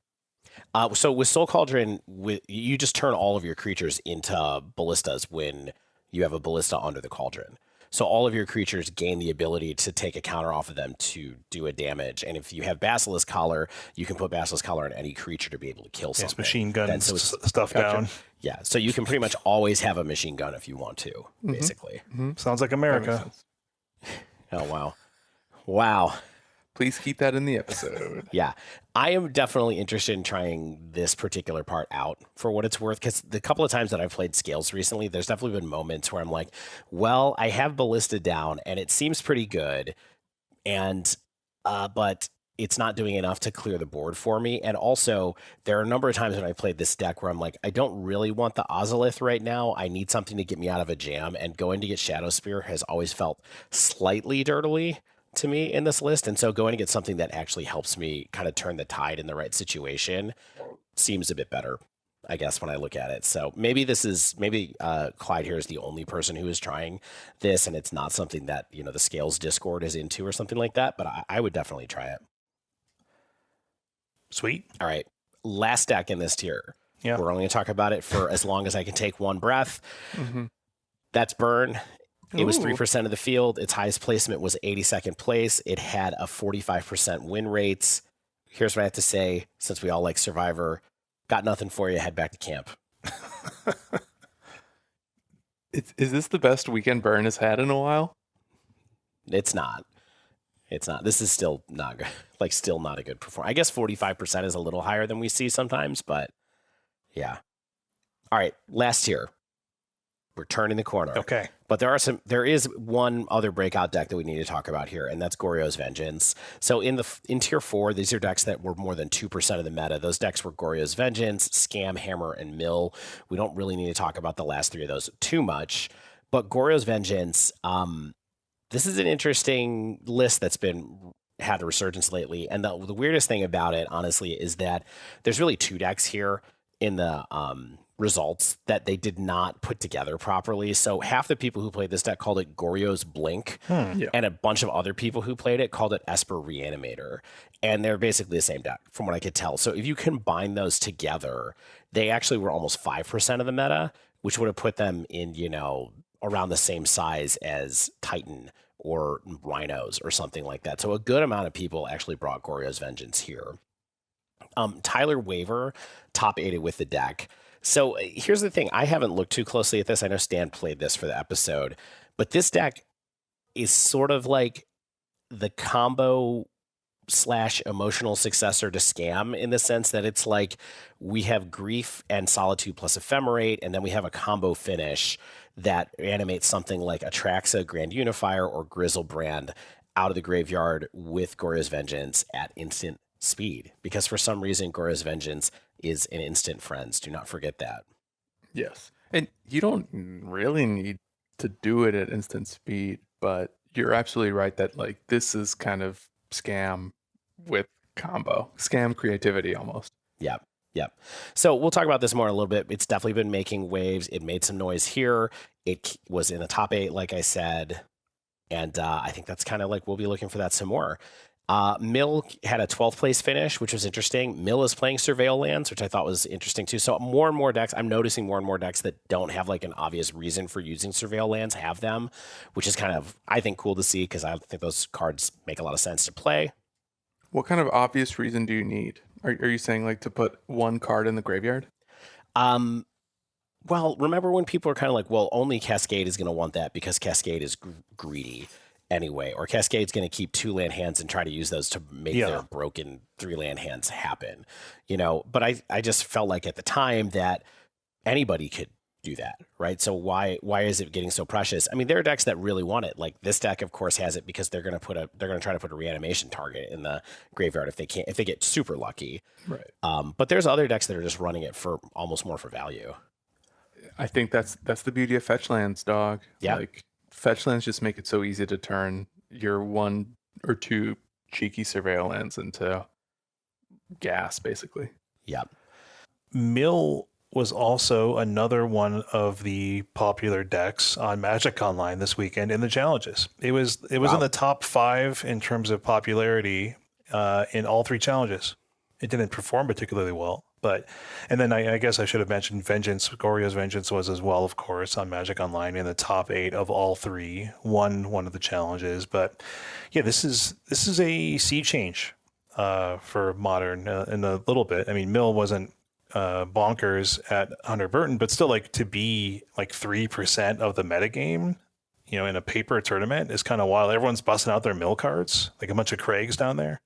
So with Soul Cauldron, you just turn all of your creatures into ballistas when you have a ballista under the cauldron. So all of your creatures gain the ability to take a counter off of them to do a damage. And if you have Basilisk Collar, you can put Basilisk Collar on any creature to be able to kill something. It's machine gun stuff down. Yeah, so you can pretty much always have a machine gun if you want to, basically. Sounds like America. Oh, wow. Wow. Please keep that in the episode. Yeah. I am definitely interested in trying this particular part out for what it's worth, because the couple of times that I've played Scales recently, there's definitely been moments where I'm like, well, I have Ballista down and it seems pretty good, and but it's not doing enough to clear the board for me. And also, there are a number of times when I played this deck where I'm like, I don't really want the Ozolith right now. I need something to get me out of a jam, and going to get Shadow Spear has always felt slightly dirtily to me in this list, and so going to get something that actually helps me kind of turn the tide in the right situation seems a bit better, I guess, when I look at it. So maybe Clyde here is the only person who is trying this, and it's not something that, you know, the Scales Discord is into or something like that, but I would definitely try it. Sweet. All right, last deck in this tier. Yeah. We're only going to talk about it for as long as I can take one breath. That's Burn. It was Ooh. 3% of the field. Its highest placement was 82nd place. It had a 45% win rate. Here's what I have to say, since we all like Survivor. Got nothing for you. Head back to camp. Is this the best weekend Burn has had in a while? It's not. It's not. This is still not good. Like, still not a good performance. I guess 45% is a little higher than we see sometimes, but yeah. All right, last tier. We're turning the corner. Okay. But there is one other breakout deck that we need to talk about here, and that's Goryo's Vengeance. So in tier 4, these are decks that were more than 2% of the meta. Those decks were Goryo's Vengeance, Scam, Hammer, and Mill. We don't really need to talk about the last 3 of those too much. But Goryo's Vengeance, this is an interesting list that's had a resurgence lately. And the weirdest thing about it, honestly, is that there's really 2 decks here in the results that they did not put together properly. So half the people who played this deck called it Goryo's Blink, Yeah. and a bunch of other people who played it called it Esper Reanimator. And they're basically the same deck from what I could tell. So if you combine those together, they actually were almost 5% of the meta, which would have put them in, around the same size as Titan or Rhinos or something like that. So a good amount of people actually brought Goryo's Vengeance here. Tyler Waver top 8 with the deck. So here's the thing. I haven't looked too closely at this. I know Stan played this for the episode, but this deck is sort of like the combo / emotional successor to Scam, in the sense that it's like we have Grief and Solitude plus Ephemerate, and then we have a combo finish that animates something like Atraxa, Grand Unifier, or Grizzlebrand out of the graveyard with Goryo's Vengeance at instant speed, because for some reason Goryo's Vengeance is an instant friends. Do not forget that. Yes. And you don't really need to do it at instant speed, but you're absolutely right that like this is kind of Scam with combo. Scam creativity almost. Yep. So we'll talk about this more in a little bit. It's definitely been making waves. It made some noise here. It was in the top 8, like I said. And I think that's kind of like we'll be looking for that some more. Mill had a 12th place finish, which was interesting. Mill is playing Surveil lands, which I thought was interesting too. So more and more decks, I'm noticing more and more decks that don't have like an obvious reason for using Surveil lands have them, which is kind of, I think, cool to see, because I think those cards make a lot of sense to play. What kind of obvious reason do you need? Are you saying like to put one card in the graveyard? Well, remember when people are kind of like, well, only Cascade is going to want that because Cascade is greedy anyway, or Cascade's going to keep 2 land hands and try to use those to make their broken 3 land hands happen, but I just felt like at the time that anybody could do that, right? So why is it getting so precious? I mean, there are decks that really want it. Like this deck, of course, has it because they're going to try to put a reanimation target in the graveyard if they get super lucky. Right. But there's other decks that are just running it for almost more for value. I think that's the beauty of fetch lands, dog. Yeah. Like fetch lands just make it so easy to turn your 1 or 2 cheeky Surveil lands into gas, basically. Yep. Mill was also another one of the popular decks on Magic Online this weekend in the challenges. It was Wow. in the top 5 in terms of popularity in all 3 challenges. It didn't perform particularly well, and then I guess I should have mentioned Vengeance. Goryo's Vengeance was as well, of course, on Magic Online in the top 8 of all 3. Won one of the challenges, but yeah, this is a sea change for Modern in a little bit. I mean, Mill wasn't bonkers at Hunter Burton, but still, like, to be like 3% of the metagame, in a paper tournament is kind of wild. Everyone's busting out their Mill cards, like a bunch of Craigs down there.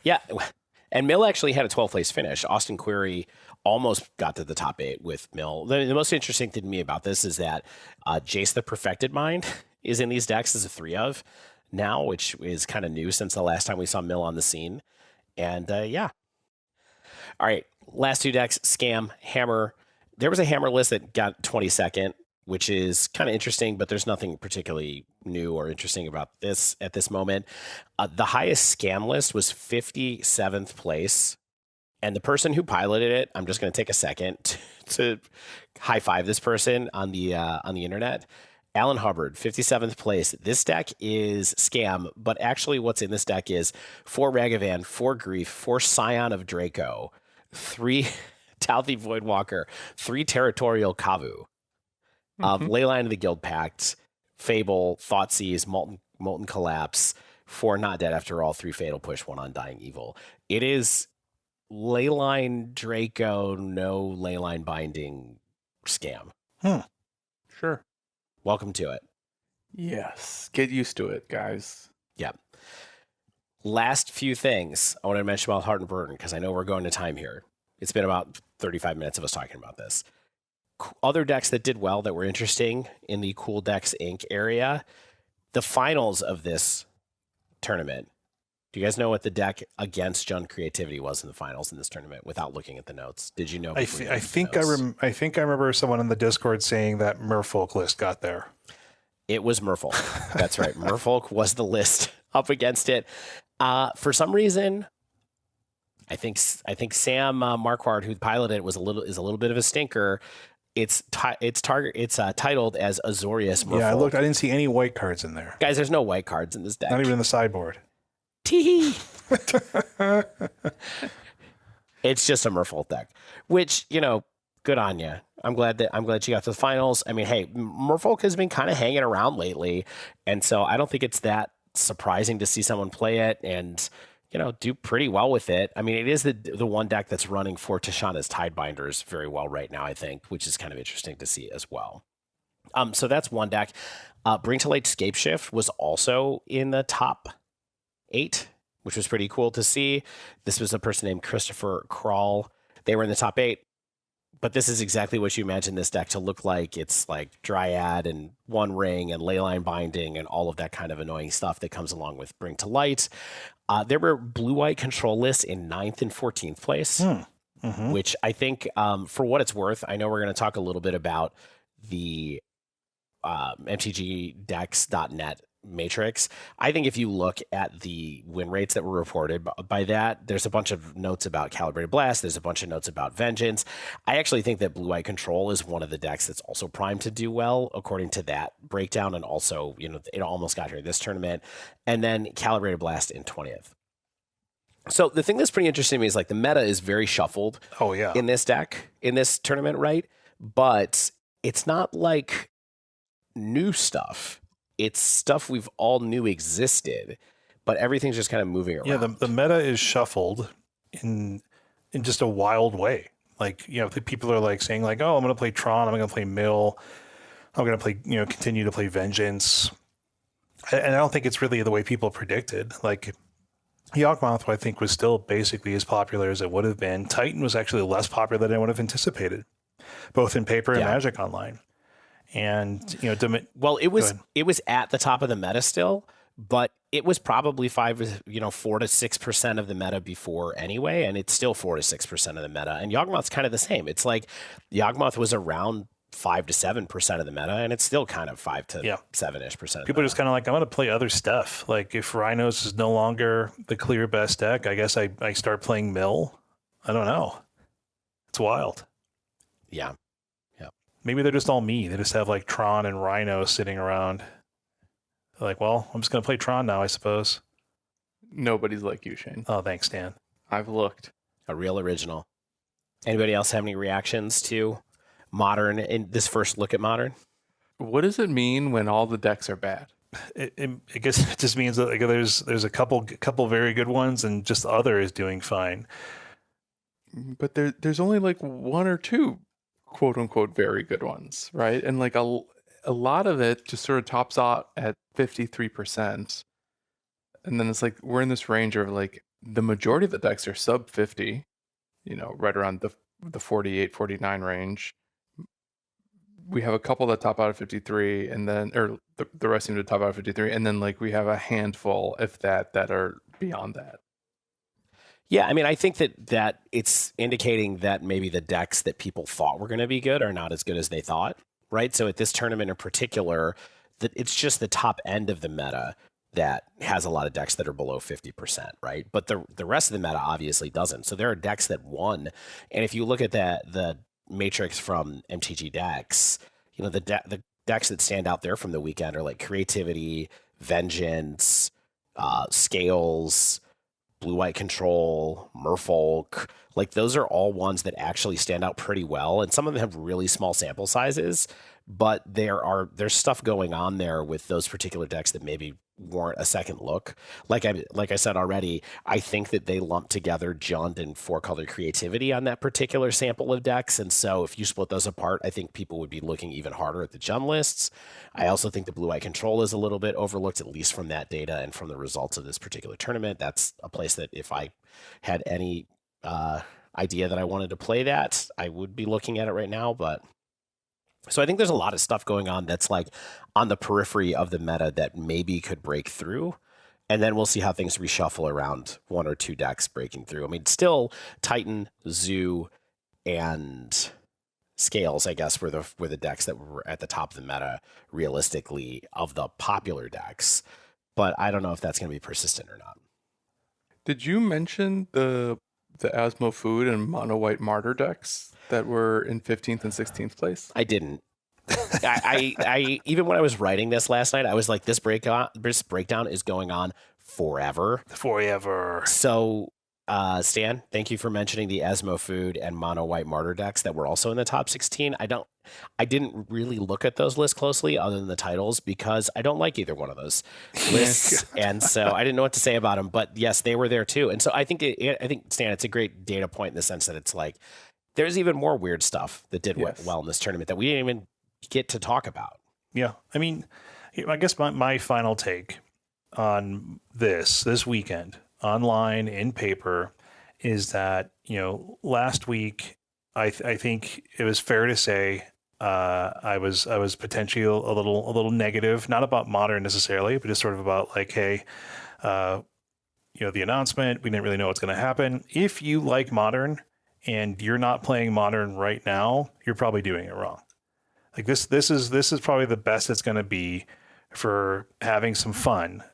Yeah. And Mill actually had a 12th place finish. Austin Query almost got to the top 8 with Mill. The most interesting thing to me about this is that Jace the Perfected Mind is in these decks as a 3 of now, which is kind of new since the last time we saw Mill on the scene. And yeah. All right. Last 2 decks, Scam, Hammer. There was a Hammer list that got 22nd, which is kind of interesting, but there's nothing particularly new or interesting about this at this moment. The highest Scam list was 57th place. And the person who piloted it, I'm just going to take a second to high five this person on the internet. Alan Hubbard, 57th place. This deck is Scam, but actually what's in this deck is 4 Ragavan, 4 Grief, 4 Scion of Draco, 3 Talthi Voidwalker, 3 Territorial Kavu, Leyline of the Guild Pact, Fable, Thoughtseize, Molten Collapse, 4 Not Dead After All, 3 Fatal Push, 1 Undying Evil. It is Leyline Draco, no Leyline Binding scam. Sure. Welcome to it. Yes. Get used to it, guys. Yeah. Last few things I want to mention about Hunter Burton, because I know we're going to time here. It's been about 35 minutes of us talking about this. Other decks that did well that were interesting in the Cool Decks Inc. area, the finals of this tournament. Do you guys know what the deck against Jund Creativity was in the finals in this tournament without looking at the notes? Did you know? I think I remember someone in the Discord saying that Merfolk list got there. It was Merfolk. That's right. Merfolk was the list up against it. For some reason, I think Sam Marquardt, who piloted it, is a little bit of a stinker. It's titled as Azorius Merfolk. Yeah, I looked. I didn't see any white cards in there. Guys, there's no white cards in this deck. Not even in the sideboard. Tee. It's just a Merfolk deck, which, good on you. I'm glad you got to the finals. I mean, hey, Merfolk has been kind of hanging around lately, and so I don't think it's that surprising to see someone play it and do pretty well with it. I mean, it is the one deck that's running for Tishana's Tidebinders very well right now, I think, which is kind of interesting to see as well. So that's one deck. Bring to Light Scapeshift was also in the top 8, which was pretty cool to see. This was a person named Christopher Kral. They were in the top 8. But this is exactly what you imagine this deck to look like. It's like Dryad and One Ring and Leyline Binding and all of that kind of annoying stuff that comes along with Bring to Light. There were blue-white control lists in 9th and 14th place, which I think, for what it's worth, I know we're going to talk a little bit about the mtgdex.net matrix. I think if you look at the win rates that were reported by that, there's a bunch of notes about Calibrated Blast. There's a bunch of notes about Vengeance. I actually think that Blue White Control is one of the decks that's also primed to do well, according to that breakdown. And also, it almost got here this tournament. And then Calibrated Blast in 20th. So the thing that's pretty interesting to me is like the meta is very shuffled. Oh, yeah. In this deck, in this tournament, right? But it's not like new stuff. It's stuff we've all knew existed, but everything's just kind of moving around. Yeah, the meta is shuffled in just a wild way. Like, the people are like saying like, oh, I'm going to play Tron, I'm going to play Mill, I'm going to play, continue to play Vengeance. And I don't think it's really the way people predicted. Like, Yawgmoth, I think, was still basically as popular as it would have been. Titan was actually less popular than I would have anticipated, both in paper and Magic Online. And it was at the top of the meta still, but it was probably 4 to 6% of the meta before anyway, and it's still 4 to 6% of the meta. And Yawgmoth's kind of the same. It's like Yawgmoth was around 5 to 7% of the meta, and it's still kind of 5 to 7-ish percent. People are just kind of like, I'm going to play other stuff. Like if Rhinos is no longer the clear best deck, I guess I start playing Mill. I don't know. It's wild. Yeah. Maybe they're just all me. They just have like Tron and Rhino sitting around. They're like, well, I'm just going to play Tron now, I suppose. Nobody's like you, Shane. Oh, thanks, Dan. I've looked. A real original. Anybody else have any reactions to Modern in this first look at Modern? What does it mean when all the decks are bad? I guess it just means that like, there's a couple very good ones and just the other is doing fine. But there's only like one or two quote unquote very good ones, right? And like a lot of it just sort of tops out at 53%. And then it's like we're in this range of like the majority of the decks are sub 50, right around the 48, 49 range. We have a couple that top out at 53 and then the rest seem to top out at 53, and then like we have a handful, if that are beyond that. Yeah, I mean, I think that it's indicating that maybe the decks that people thought were going to be good are not as good as they thought, right? So at this tournament in particular, that it's just the top end of the meta that has a lot of decks that are below 50%, right? But the rest of the meta obviously doesn't. So there are decks that won, and if you look at the matrix from MTG Decks, the decks that stand out there from the weekend are like Creativity, Vengeance, Scales, Blue-White Control, Merfolk, like those are all ones that actually stand out pretty well. And some of them have really small sample sizes, but there's stuff going on there with those particular decks that maybe warrant a second look. Like I said already, I think that they lump together Jund and 4-color creativity on that particular sample of decks. And so if you split those apart, I think people would be looking even harder at the Jund lists. I also think the Blue-White Control is a little bit overlooked, at least from that data and from the results of this particular tournament. That's a place that if I had any idea that I wanted to play that, I would be looking at it right now. But so I think there's a lot of stuff going on that's like on the periphery of the meta that maybe could break through. And then we'll see how things reshuffle around 1 or 2 decks breaking through. I mean, still Titan, Zoo, and Scales, I guess, were the decks that were at the top of the meta realistically of the popular decks. But I don't know if that's going to be persistent or not. Did you mention the Asmo Food and Mono White Martyr decks that were in 15th and 16th place? I didn't. I even when I was writing this last night, I was like, this breakdown is going on forever. So, Stan, thank you for mentioning the Asmo Food and Mono White Martyr decks that were also in the top 16. I didn't really look at those lists closely other than the titles because I don't like either one of those lists. And so I didn't know what to say about them, but yes, they were there too. And so I think, Stan, it's a great data point in the sense that it's like, there's even more weird stuff that did well in this tournament that we didn't even get to talk about. Yeah. I mean, I guess my final take on this weekend, online, in paper, is that, last week, I think it was fair to say I was potentially a little negative, not about Modern necessarily, but just sort of about like, hey, the announcement, we didn't really know what's going to happen. If you like Modern and you're not playing Modern right now, you're probably doing it wrong. Like this is probably the best it's going to be for having some fun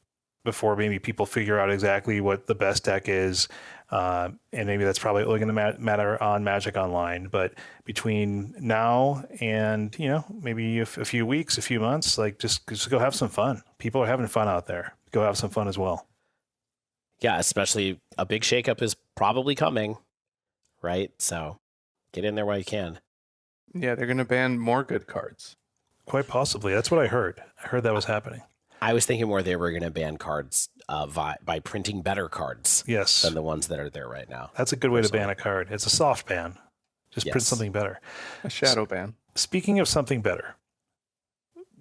before maybe people figure out exactly what the best deck is. And maybe that's probably only going to matter on Magic Online. But between now and, maybe a few weeks, a few months, like just go have some fun. People are having fun out there. Go have some fun as well. Yeah, especially a big shakeup is probably coming, right? So get in there while you can. Yeah, they're going to ban more good cards. Quite possibly. That's what I heard. I heard that was happening. I was thinking more they were going to ban cards by printing better cards than the ones that are there right now. That's a good way to ban a card. It's a soft ban. Just print something better. A shadow ban. Speaking of something better,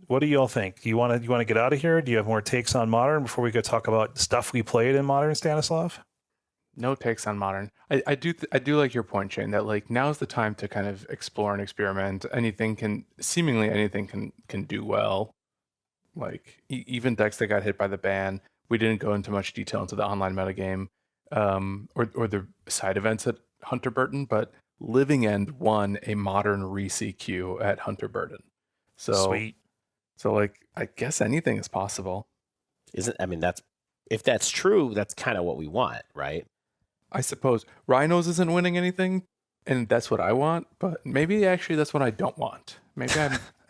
what do you all think? Do you want to get out of here? Do you have more takes on Modern before we go talk about stuff we played in Modern, Stanislav? No takes on Modern. I do like your point, Shane, that like now's the time to kind of explore and experiment. Seemingly anything can do well. Like even decks that got hit by the ban. We didn't go into much detail into the online metagame or the side events at Hunter Burton, but Living End won a Modern re-CQ at Hunter Burton. So sweet. So like I guess anything is possible. If that's true, that's kind of what we want, right? I suppose Rhinos isn't winning anything, and that's what I want. But maybe actually that's what I don't want. Maybe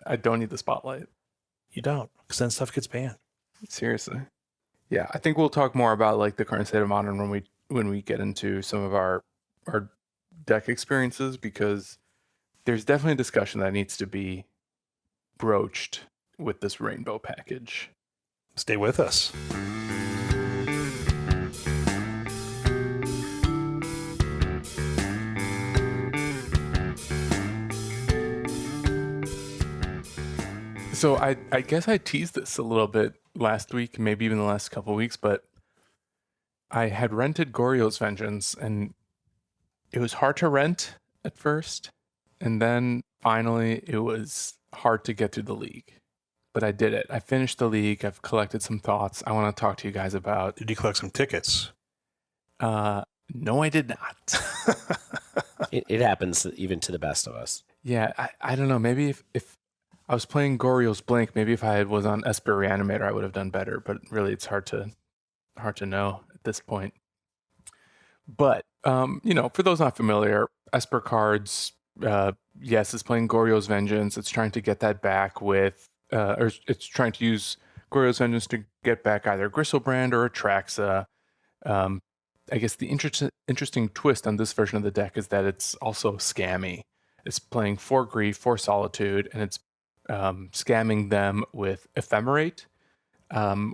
I don't need the spotlight. You don't, because then stuff gets banned. Seriously, yeah. I think we'll talk more about like the current state of Modern when we get into some of our deck experiences, because there's definitely a discussion that needs to be broached with this rainbow package. Stay with us. So I guess I teased this a little bit last week, maybe even the last couple of weeks, but I had rented Goryo's Vengeance, and it was hard to rent at first, and then finally it was hard to get through the league. But I did it. I finished the league. I've collected some thoughts I want to talk to you guys about. Did you collect some tickets? No, I did not. It happens even to the best of us. Yeah, I don't know. Maybe if I was playing Goryo's Blink, maybe if I was on Esper Reanimator, I would have done better. But really, it's hard to know at this point. But for those not familiar, Esper cards, yes, it's playing Goryo's Vengeance. It's trying to get that back with, or it's trying to use Goryo's Vengeance to get back either Gristlebrand or Atraxa. I guess the interesting twist on this version of the deck is that it's also scammy. It's playing 4 grief, 4 solitude, and it's scamming them with ephemerate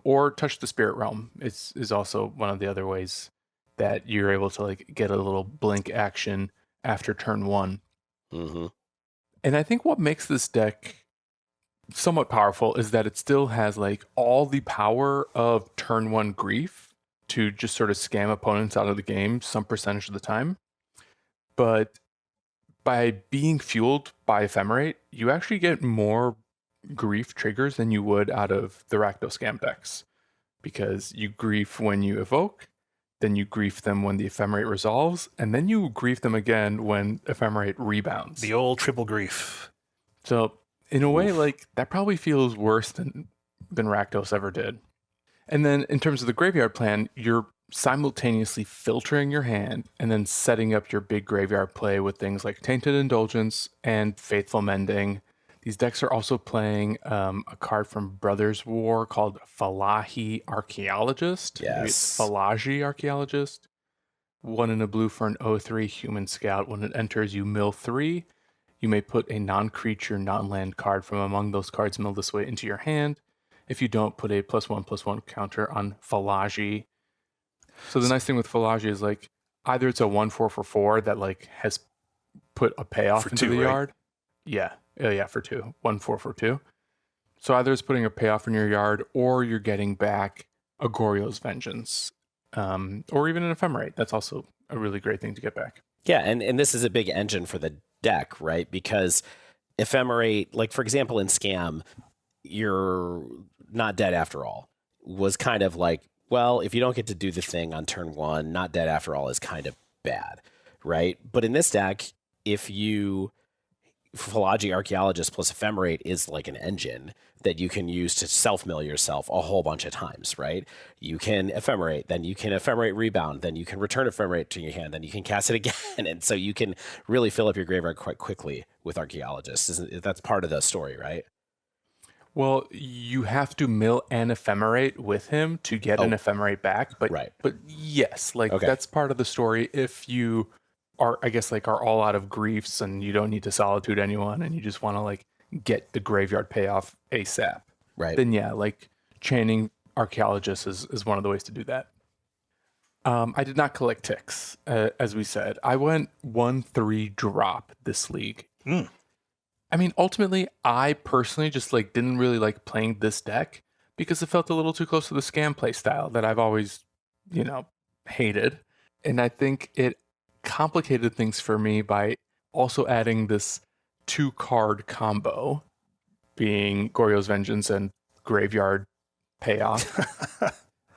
or touch the spirit realm. Is also one of the other ways that you're able to like get a little blink action after turn 1. Mm-hmm. And I think what makes this deck somewhat powerful is that it still has like all the power of turn 1 grief to just sort of scam opponents out of the game some percentage of the time. But by being fueled by ephemerate, you actually get more grief triggers than you would out of the Rakdos scam decks, because you grief when you evoke, then you grief them when the ephemerate resolves, and then you grief them again when ephemerate rebounds. The old triple grief. So in a way, like that probably feels worse than Rakdos ever did. And then in terms of the graveyard plan, you're simultaneously filtering your hand and then setting up your big graveyard play with things like Tainted Indulgence and Faithful Mending. These decks are also playing a card from Brothers War called Falahi Archaeologist. Yes. Maybe it's Falaji Archaeologist. 1 in a blue for an 0/3 Human Scout. When it enters, you mill 3. You may put a non-creature, non-land card from among those cards milled this way into your hand. If you don't, put a +1/+1 counter on Falaji. So the nice thing with Falaji is like either it's a 1/4 for 4 that like has put a payoff For into 2, the right? yard. Yeah. Yeah, for 2. 1/4 for 2. So either it's putting a payoff in your yard or you're getting back a Goryo's Vengeance. Or even an Ephemerate. That's also a really great thing to get back. Yeah, and this is a big engine for the deck, right? Because ephemerate, like for example in Scam, you're not dead after all, was kind of like, well, if you don't get to do the thing on turn 1, not dead after all is kind of bad, right? But in this deck, if you Philology Archaeologist plus Ephemerate is like an engine that you can use to self-mill yourself a whole bunch of times, right? You can Ephemerate, then you can Ephemerate Rebound, then you can return Ephemerate to your hand, then you can cast it again. And so you can really fill up your graveyard quite quickly with Archaeologist. That's part of the story, right? Well, you have to mill an Ephemerate with him to get an Ephemerate back. But, right. But yes, like that's part of the story. If you are, I guess, like are all out of griefs and you don't need to solitude anyone and you just want to like get the graveyard payoff ASAP, right? Then yeah, like chaining Archaeologist is one of the ways to do that. I did not collect ticks, as we said. I went 1/3 drop this league. I mean, ultimately, I personally just like didn't really like playing this deck because it felt a little too close to the Scam play style that I've always, hated. And I think it complicated things for me by also adding this 2-card combo, being Goryo's Vengeance and Graveyard Payoff.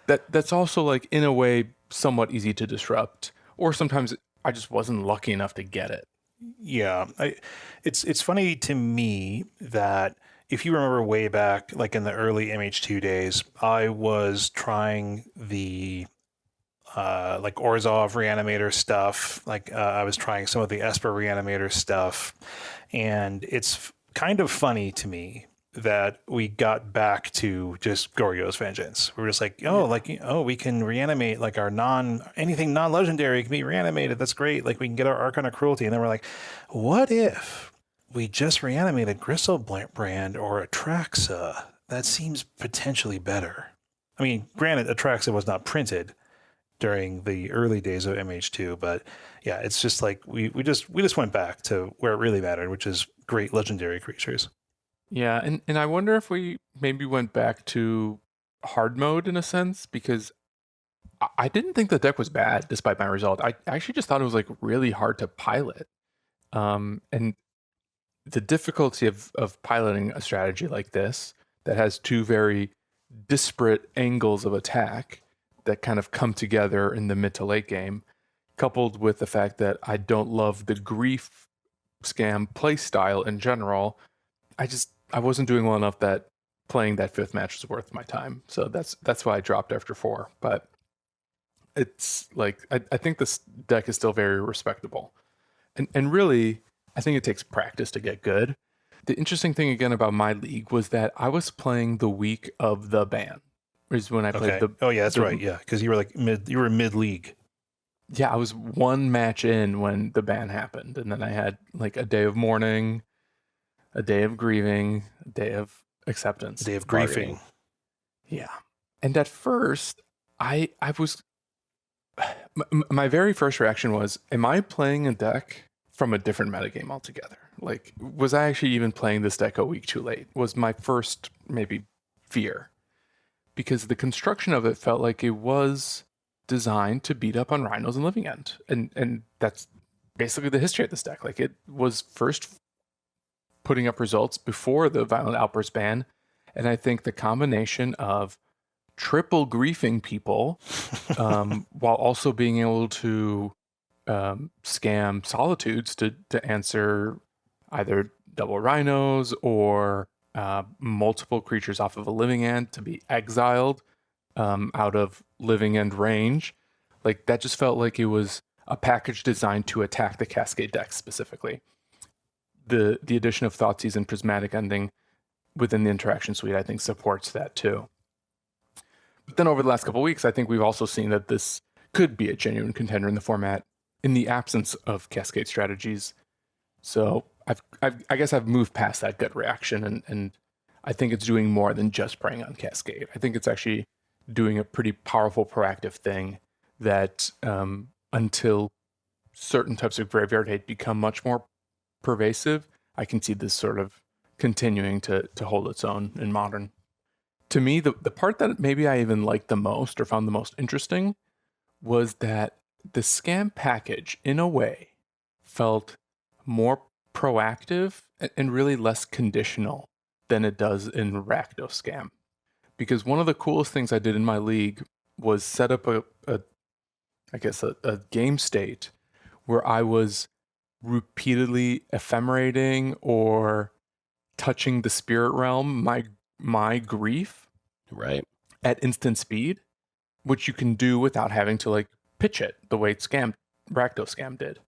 That's also like in a way somewhat easy to disrupt, or sometimes I just wasn't lucky enough to get it. Yeah, it's funny to me that if you remember way back, like in the early MH2 days, I was trying the like Orzhov Reanimator stuff. Like I was trying some of the Esper Reanimator stuff, and it's kind of funny to me that we got back to just Goryo's Vengeance. We were just like, we can reanimate like our anything non-legendary can be reanimated. That's great. Like we can get our Archon of Cruelty. And then we're like, what if we just reanimated Gristlebrand or Atraxa? That seems potentially better. I mean, granted, Atraxa was not printed during the early days of MH2, but yeah, it's just like we just went back to where it really mattered, which is great legendary creatures. Yeah, and I wonder if we maybe went back to hard mode in a sense, because I didn't think the deck was bad despite my result. I actually just thought it was like really hard to pilot. And the difficulty of piloting a strategy like this that has 2 very disparate angles of attack that kind of come together in the mid to late game, coupled with the fact that I don't love the grief Scam play style in general, I wasn't doing well enough that playing that 5th match was worth my time. So that's why I dropped after 4. But it's like I think this deck is still very respectable. And really, I think it takes practice to get good. The interesting thing again about my league was that I was playing the week of the ban. Is when I played right. Yeah, because you were like mid league. Yeah, I was one match in when the ban happened, and then I had like a day of mourning, a day of grieving, a day of acceptance. A day of Bargaining. griefing. Yeah. And at first, I was my very first reaction was, am I playing a deck from a different metagame altogether? Like, was I actually even playing this deck a week too late? Was my first maybe fear. Because the construction of it felt like it was designed to beat up on Rhinos and Living End. And that's basically the history of this deck. Like, it was first putting up results before the Violent Outburst ban. And I think the combination of triple griefing people while also being able to scam solitudes to answer either double rhinos or multiple creatures off of a living end to be exiled out of living end range. Like, that just felt like it was a package designed to attack the Cascade deck specifically. The addition of Thoughtseize and Prismatic Ending within the interaction suite, I think, supports that too. But then over the last couple of weeks, I think we've also seen that this could be a genuine contender in the format in the absence of Cascade strategies. So I guess I've moved past that gut reaction, and I think it's doing more than just preying on Cascade. I think it's actually doing a pretty powerful proactive thing that until certain types of graveyard hate become much more pervasive, I can see this sort of continuing to hold its own in Modern. To me, the part that maybe I even liked the most or found the most interesting was that the scam package, in a way, felt more proactive and really less conditional than it does in Rakdos Scam. Because one of the coolest things I did in my league was set up a game state where I was repeatedly ephemerating or touching the spirit realm, my grief, Right. at instant speed, which you can do without having to like pitch it the way Rakdos Scam did.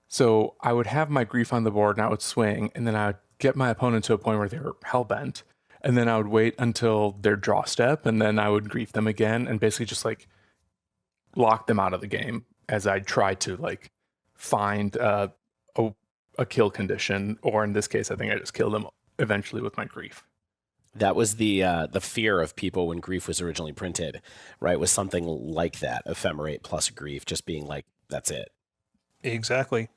So I would have my grief on the board and I would swing, and then I would get my opponent to a point where they were hellbent, and then I would wait until their draw step, and then I would grief them again and basically just like lock them out of the game as I tried to like find a kill condition, or in this case, I think I just killed them eventually with my grief. That was the fear of people when grief was originally printed, right? Was something like that, ephemerate plus grief, just being like, that's it. Exactly.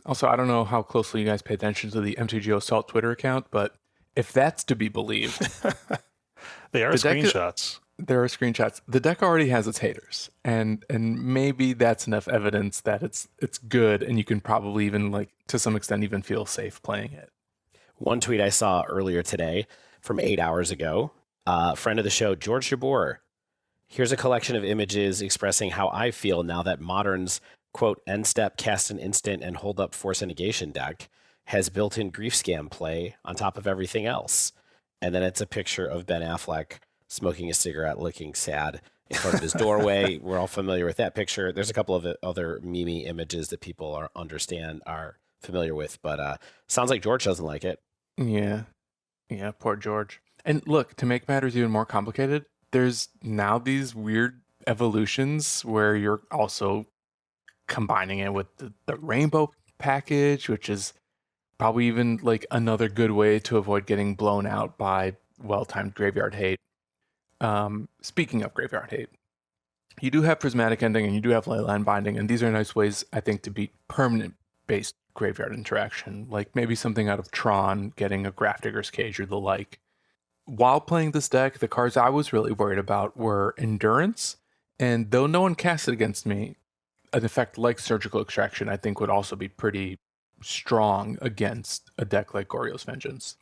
Also, I don't know how closely you guys pay attention to the MTGO Assault Twitter account, but if that's to be believed, They are screenshots. there are screenshots. The deck already has its haters, and maybe that's enough evidence that it's good, and you can probably even, like, to some extent, even feel safe playing it. One tweet I saw earlier today from 8 hours ago, friend of the show, George Jabor. Here's a collection of images expressing how I feel now that Modern's, quote, end step, cast an instant, and hold up force and negation deck has built-in grief scam play on top of everything else. And then it's a picture of Ben Affleck smoking a cigarette, looking sad in front of his doorway. We're all familiar with that picture. There's a couple of other meme images that people are familiar with, but sounds like George doesn't like it. Yeah, poor George. And look, to make matters even more complicated, there's now these weird evolutions where you're also combining it with the rainbow package, which is probably even like another good way to avoid getting blown out by well-timed graveyard hate. Speaking of graveyard hate, you do have Prismatic Ending and you do have Leyline Binding, and these are nice ways, I think, to beat permanent-based graveyard interaction, like maybe something out of Tron, getting a Grafdigger's Cage or the like. While playing this deck, the cards I was really worried about were Endurance, and though no one cast it against me, an effect like Surgical Extraction I think would also be pretty strong against a deck like Goryo's Vengeance.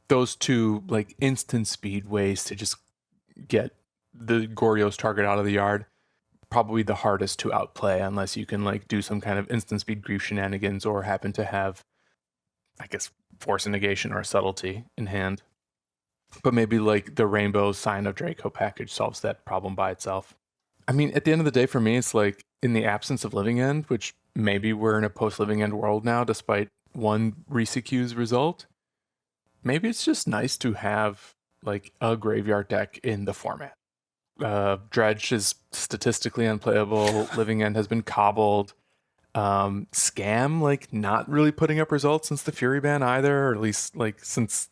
Those two like instant speed ways to just get the Goryo's target out of the yard, probably the hardest to outplay unless you can like do some kind of instant speed grief shenanigans or happen to have, I guess, force and negation or subtlety in hand. But maybe like the Rainbow Sign of Draco package solves that problem by itself. I mean, at the end of the day, for me, it's like in the absence of Living End, which maybe we're in a post-Living End world now, despite one Resecue's result. Maybe it's just nice to have like a graveyard deck in the format. Dredge is statistically unplayable. Living End has been cobbled. Scam, like, not really putting up results since the Fury ban either, or at least like since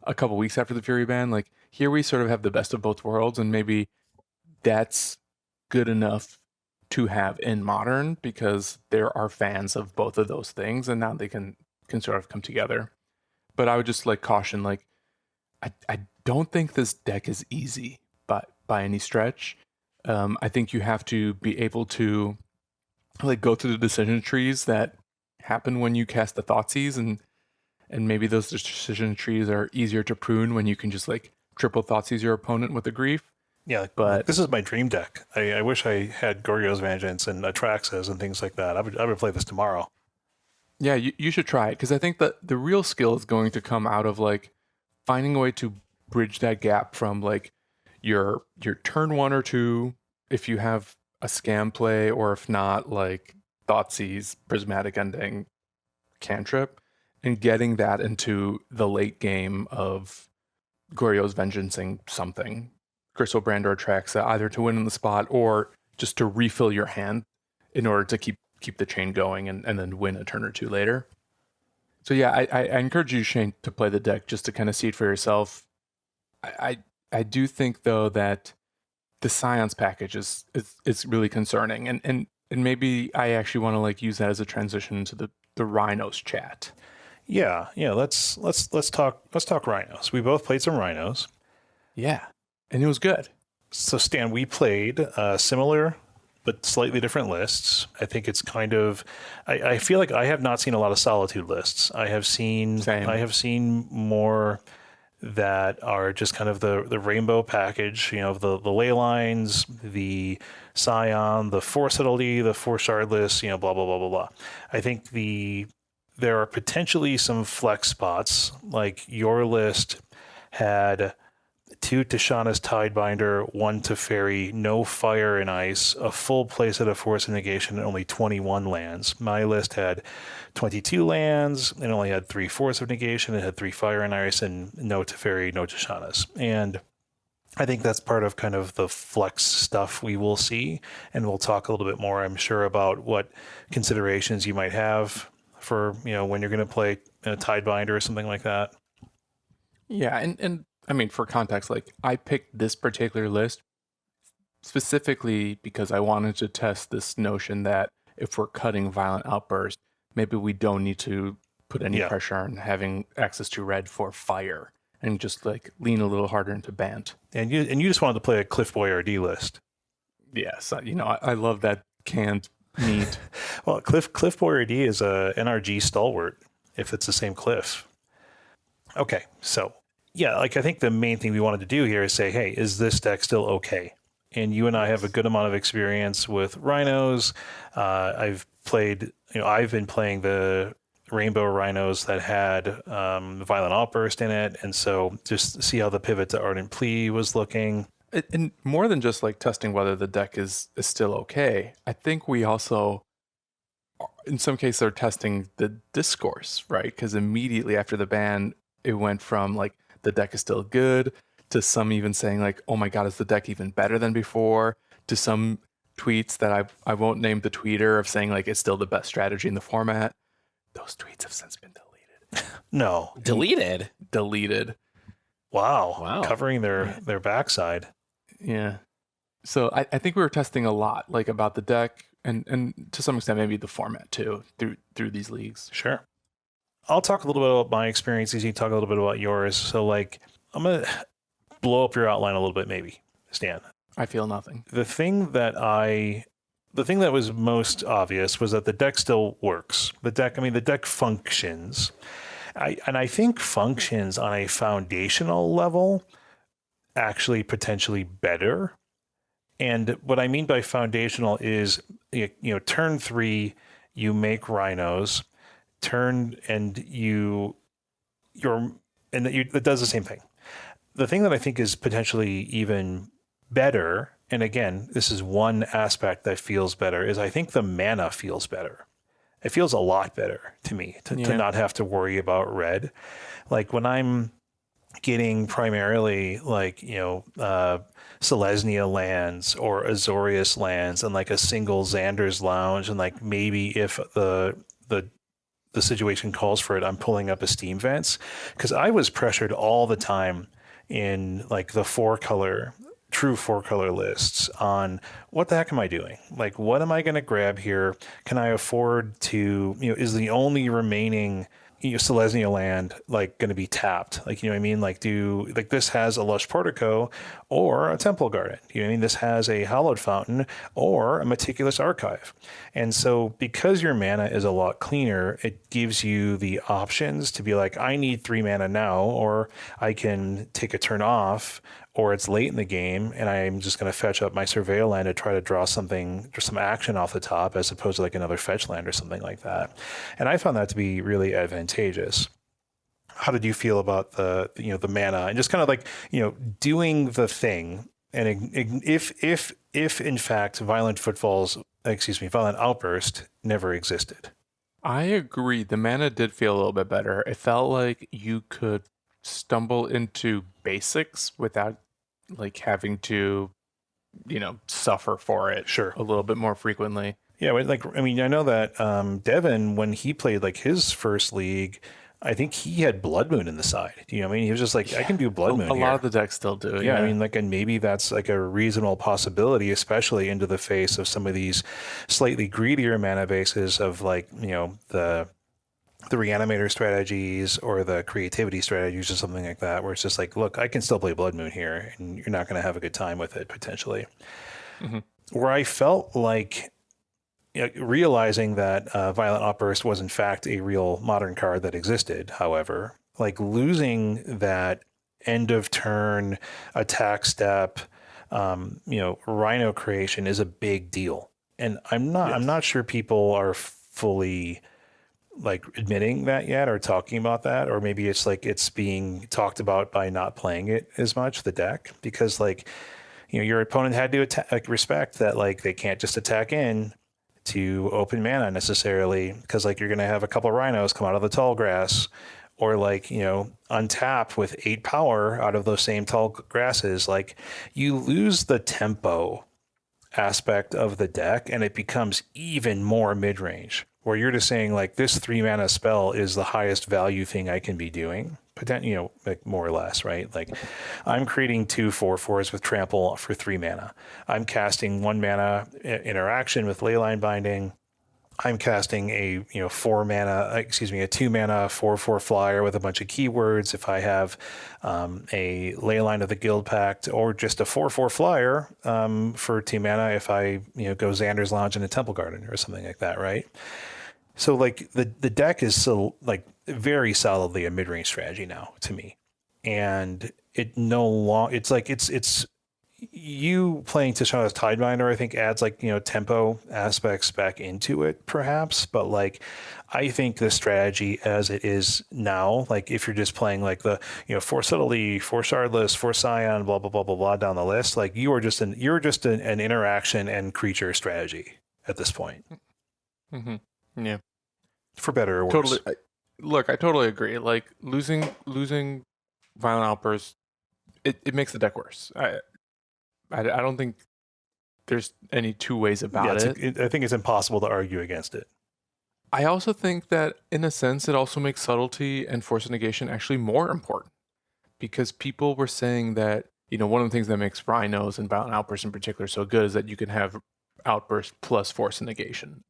a couple weeks after the Fury ban. Like, here we sort of have the best of both worlds, and maybe that's good enough to have in Modern because there are fans of both of those things, and now they can sort of come together. But I would just like caution, like, I don't think this deck is easy, but by any stretch. I think you have to be able to like go through the decision trees that happen when you cast the Thoughtseize, and maybe those decision trees are easier to prune when you can just like triple Thoughtseize your opponent with a grief. Yeah, But this is my dream deck. I wish I had Goryo's Vengeance and Atraxas and things like that. I would play this tomorrow. yeah, you should try it, because I think that the real skill is going to come out of like finding a way to bridge that gap from like your turn 1 or 2 if you have a scam play, or if not, like Thoughtseize, Prismatic Ending, Cantrip, and getting that into the late game of Goryo's Vengeancing something, Crystal Brand or Atraxa, either to win in the spot or just to refill your hand in order to keep the chain going and then win a turn or two later. So yeah, I encourage you, Shane, to play the deck just to kind of see it for yourself. I do think though that the Scions package is really concerning, and maybe I actually want to like use that as a transition into the Rhinos chat. Yeah. Let's talk Rhinos. We both played some Rhinos. Yeah, and it was good. So Stan, we played similar but slightly different lists. I think it's kind of. I feel like I have not seen a lot of Solitude lists. I have seen more that are just kind of the rainbow package, the ley lines, the Scion, the 4 subtlety, the 4 shardless, blah, blah, blah, blah, blah. I think there are potentially some flex spots, like your list had 2 Tishana's Tidebinder, 1 Teferi, no fire and ice, a full playset of Force of Negation, and only 21 lands. My list had 22 lands and only had 3 Force of Negation. It had 3 fire and ice and no Teferi, no Tishana's. And I think that's part of kind of the flex stuff we will see. And we'll talk a little bit more, I'm sure, about what considerations you might have for, when you're going to play a Tidebinder or something like that. Yeah, and I mean, for context, like, I picked this particular list specifically because I wanted to test this notion that if we're cutting Violent Outburst, maybe we don't need to put any pressure on having access to red for fire, and just like lean a little harder into Bant. And you just wanted to play a Cliff Boyardee list. Yes, I love that canned meat. Well, Cliff Boyardee is a NRG stalwart, if it's the same Cliff. Okay, so yeah, like I think the main thing we wanted to do here is say, hey, is this deck still okay? And you and I have a good amount of experience with Rhinos. I've been playing the Rainbow Rhinos that had Violent Outburst in it, and so just see how the pivot to Ardent Plea was looking. And more than just like testing whether the deck is still okay, I think we also, in some cases, are testing the discourse, right? Because immediately after the ban, it went from like the deck is still good to some even saying like, oh my God, is the deck even better than before? To some tweets that I won't name the tweeter of saying like it's still the best strategy in the format. Those tweets have since been deleted. No. Deleted? Deleted. Wow. Covering their backside. Yeah. So I think we were testing a lot, like about the deck and to some extent maybe the format too through these leagues. Sure. I'll talk a little bit about my experiences. You talk a little bit about yours. So like I'm going to blow up your outline a little bit maybe, Stan. I feel nothing. The thing that was most obvious was that the deck still works. The deck functions. I think functions on a foundational level actually potentially better. And what I mean by foundational is, turn 3, you make Rhinos, it does the same thing. The thing that I think is potentially even better, and again, this is one aspect that feels better, is I think the mana feels better. It feels a lot better to me to not have to worry about red. Like when I'm getting primarily like, Selesnya lands or Azorius lands and like a single Xander's Lounge, and like maybe if the situation calls for it, I'm pulling up a Steam Vents, because I was pressured all the time in like the true 4-color lists on what the heck am I doing? Like, what am I going to grab here? Can I afford to, is the only remaining Selesnya land like going to be tapped? Like, you know what I mean? Like, this has a Lush Portico or a Temple Garden. You know what I mean? This has a Hallowed Fountain or a Meticulous Archive. And so because your mana is a lot cleaner, it gives you the options to be like, I need 3 mana now, or I can take a turn off, or it's late in the game and I'm just going to fetch up my Surveil land to try to draw some action off the top, as opposed to like another fetch land or something like that. And I found that to be really advantageous. How did you feel about the mana and just kind of like, doing the thing? And if in fact Violent Outburst never existed. I agree. The mana did feel a little bit better. It felt like you could stumble into basics without like having to, suffer for it a little bit more frequently. Yeah, I know that Devin, when he played like his first league, I think he had Blood Moon in the side. You know what I mean? He was just like, I can do Blood Moon. A lot of the decks still do. Yeah, I mean, and maybe that's like a reasonable possibility, especially into the face of some of these slightly greedier mana bases of like, the Reanimator strategies or the creativity strategies or something like that, where it's just like, look, I can still play Blood Moon here and you're not going to have a good time with it potentially. Mm-hmm. Where I felt like realizing that Violent Outburst was in fact a real modern card that existed, however, like losing that end of turn attack step, Rhino creation is a big deal. And I'm not sure people are fully like admitting that yet or talking about that, or maybe it's like it's being talked about by not playing it as much, the deck, because like, your opponent had to respect that like they can't just attack in to open mana necessarily, because like you're going to have a couple of Rhinos come out of the tall grass, or like, untap with 8 power out of those same tall grasses. Like you lose the tempo aspect of the deck and it becomes even more mid-range, where you're just saying like this 3 mana spell is the highest value thing I can be doing, like more or less, right? Like I'm creating 2 4/4s with trample for 3 mana. I'm casting 1 mana interaction with Leyline Binding. I'm casting a 2 mana 4/4 flyer with a bunch of keywords. If I have a Leyline of the Guild Pact, or just a 4/4 flyer for 2 mana, if I go Xander's Lounge in a Temple Garden or something like that, right? So like the deck is so like very solidly a mid-range strategy now to me, and it's you playing Tishana's Tidebinder, I think adds like, tempo aspects back into it perhaps. But like, I think the strategy as it is now, like if you're just playing like the, for Subtlety, for Shardless, for Scion, blah, blah, blah, blah, blah down the list, like you're just an interaction and creature strategy at this point. Mm-hmm. Yeah. For better or worse. Totally. I totally agree. Like losing Violent Outburst, it makes the deck worse. I don't think there's any two ways about it. I think it's impossible to argue against it. I also think that, in a sense, it also makes subtlety and force of negation actually more important, because people were saying that, one of the things that makes Rhinos and Violent Outburst in particular so good is that you can have Outburst plus force of negation.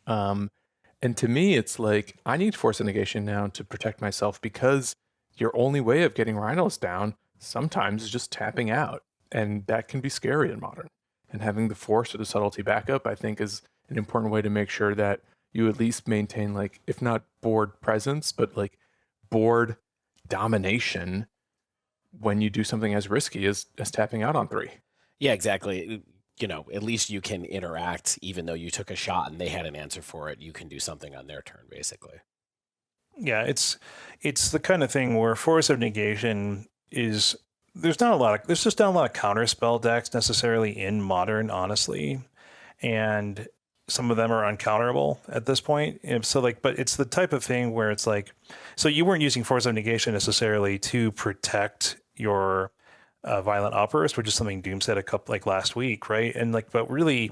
And to me, it's like, I need force of negation now to protect myself, because your only way of getting Rhinos down sometimes is just tapping out. And that can be scary in Modern. And having the force or the subtlety backup, I think, is an important way to make sure that you at least maintain, like, if not board presence, but like board domination when you do something as risky as tapping out on 3. Yeah, exactly. At least you can interact, even though you took a shot and they had an answer for it. You can do something on their turn, basically. Yeah, it's the kind of thing where force of negation is... There's just not a lot of counter spell decks necessarily in Modern, honestly, and some of them are uncounterable at this point. And so but it's the type of thing where it's like, so you weren't using force of negation necessarily to protect your Violent Outburst, which is something Doom said last week, right? And but really,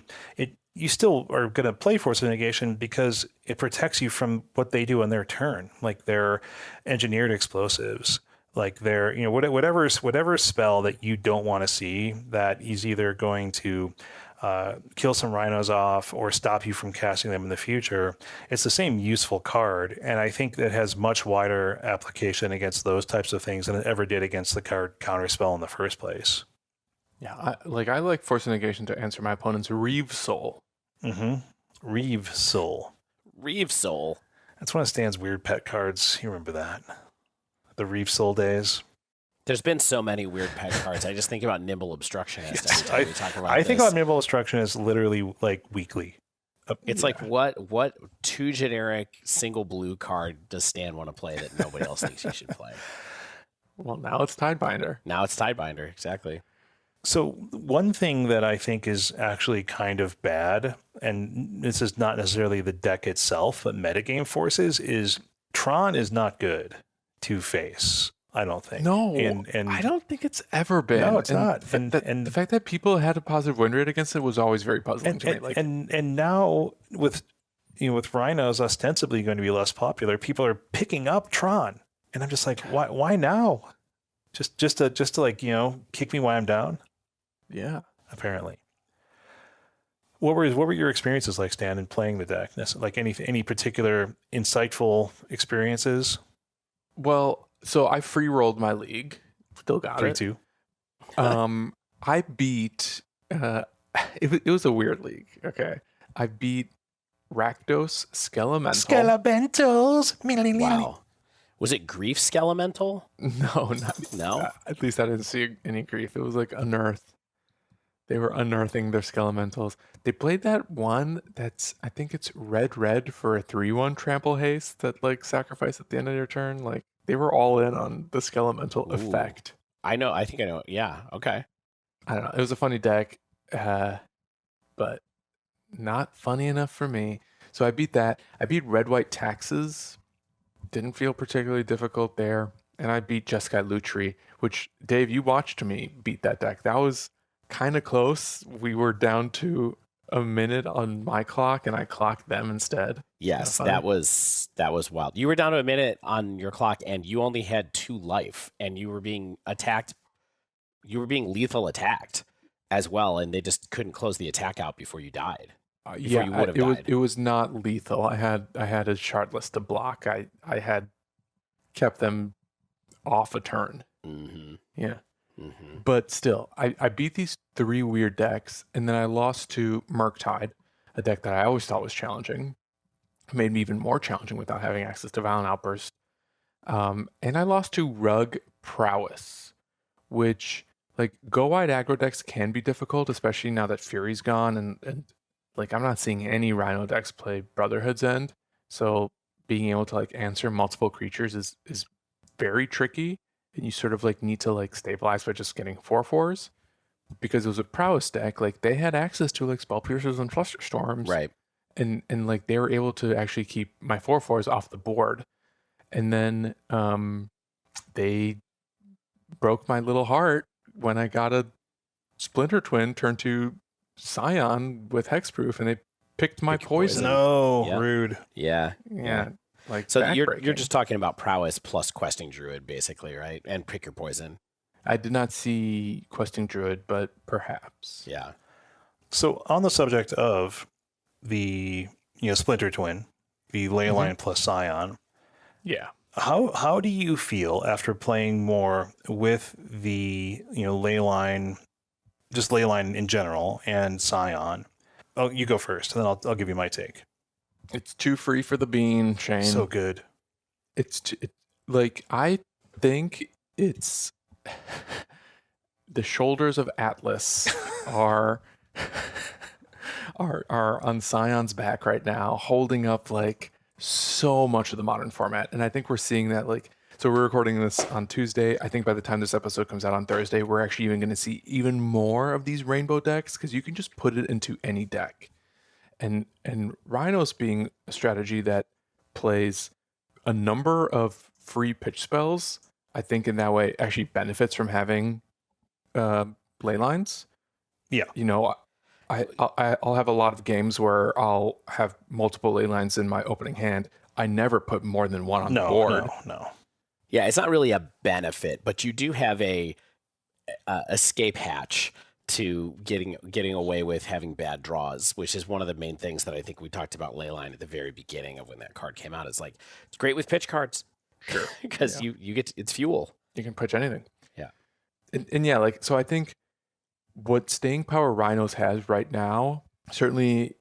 you still are going to play Force of Negation because it protects you from what they do on their turn, like their engineered explosives, like their whatever spell that you don't want to see that is either going to kill some rhinos off or stop you from casting them in the future. It's the same useful card, and I think that has much wider application against those types of things than it ever did against the card counterspell in the first place. Yeah, I like Force of Negation to answer my opponent's Reeve Soul. Reeve Soul. Reeve Soul. That's one of Stan's weird pet cards. You remember that? The Reeve Soul days. There's been so many weird pet cards. I just think about Nimble Obstructionist every time we talk about I think about Nimble Obstructionist literally weekly. It's like what two generic single blue card does Stan want to play that nobody else thinks he should play? Well, now it's Tidebinder. Now it's Tidebinder, exactly. So one thing that I think is actually kind of bad, and this is not necessarily the deck itself, but metagame forces, is Tron is not good to face. I don't think. No, and I don't think it's ever been. No, it's not. And the fact that people had a positive win rate against it was always very puzzling to me. And now with Rhinos ostensibly going to be less popular, people are picking up Tron, and I'm just like, why now? Just to kick me while I'm down. Yeah, apparently. What were your experiences like, Stan, in playing the deck? Like any particular insightful experiences? Well, so I free rolled my league. Still got 3-2. I beat. It was a weird league. Okay, I beat Rakdos Skelementals. Wow. Was it Grief Skelemental? No, No. At least I didn't see any grief. It was like Unearth. They were unearthing their Skelementals. They played that one that's, I think it's red for a 3/1 trample haste that sacrifice at the end of your turn. They were all in on the Skelemental effect. I know. I think I know. Yeah. Okay. I don't know. It was a funny deck, but not funny enough for me. So I beat that. I beat Red-White Taxes. Didn't feel particularly difficult there. And I beat Jeskai Lutri, which, Dave, you watched me beat that deck. That was kind of close. We were down to a minute on my clock, and I clocked them instead. Yes, that was wild. You were down to a minute on your clock, and you only had 2 life, and you were being attacked. You were being lethal attacked as well, and they just couldn't close the attack out before you died. You would have died. It was not lethal. I had a shard list to block. I had kept them off a turn. Mm-hmm. Yeah. Mm-hmm. But still, I beat these 3 weird decks, and then I lost to Murktide, a deck that I always thought was challenging. It made me even more challenging without having access to Violent Outburst. And I lost to Rug Prowess, which, go wide aggro decks can be difficult, especially now that Fury's gone, and I'm not seeing any Rhino decks play Brotherhood's End. So being able to answer multiple creatures is very tricky. And you sort of need to stabilize by just getting 4/4s, because it was a prowess deck. They had access to Spell Piercers and Flusterstorms, right? And they were able to actually keep my 4/4s off the board. And then they broke my little heart when I got a Splinter Twin turn to Scion with Hexproof, and they picked my poison. No, yeah. Rude. Yeah. So you're just talking about prowess plus questing druid, basically, right? And pick your poison. I did not see questing druid, but perhaps. Yeah. So on the subject of the Splinter Twin, the Leyline plus Scion. Yeah. How do you feel after playing more with the Leyline, just Leyline in general, and Scion? Oh, you go first, and then I'll give you my take. It's too free for the bean, Shane. So good. I think it's the shoulders of Atlas are on Scion's back right now, holding up so much of the modern format. And I think we're seeing that so we're recording this on Tuesday. I think by the time this episode comes out on Thursday, we're actually even going to see even more of these rainbow decks, because you can just put it into any deck. And Rhinos being a strategy that plays a number of free pitch spells, I think in that way actually benefits from having ley lines. Yeah. You know, I'll have a lot of games where I'll have multiple ley lines in my opening hand. I never put more than one on the board. No. Yeah, it's not really a benefit, but you do have a escape hatch to getting away with having bad draws, which is one of the main things that I think we talked about Leyline at the very beginning of when that card came out. It's like, it's great with pitch cards. Sure. Because you get it's fuel. You can pitch anything. Yeah. And yeah, like, so I think what staying power Rhinos has right now, certainly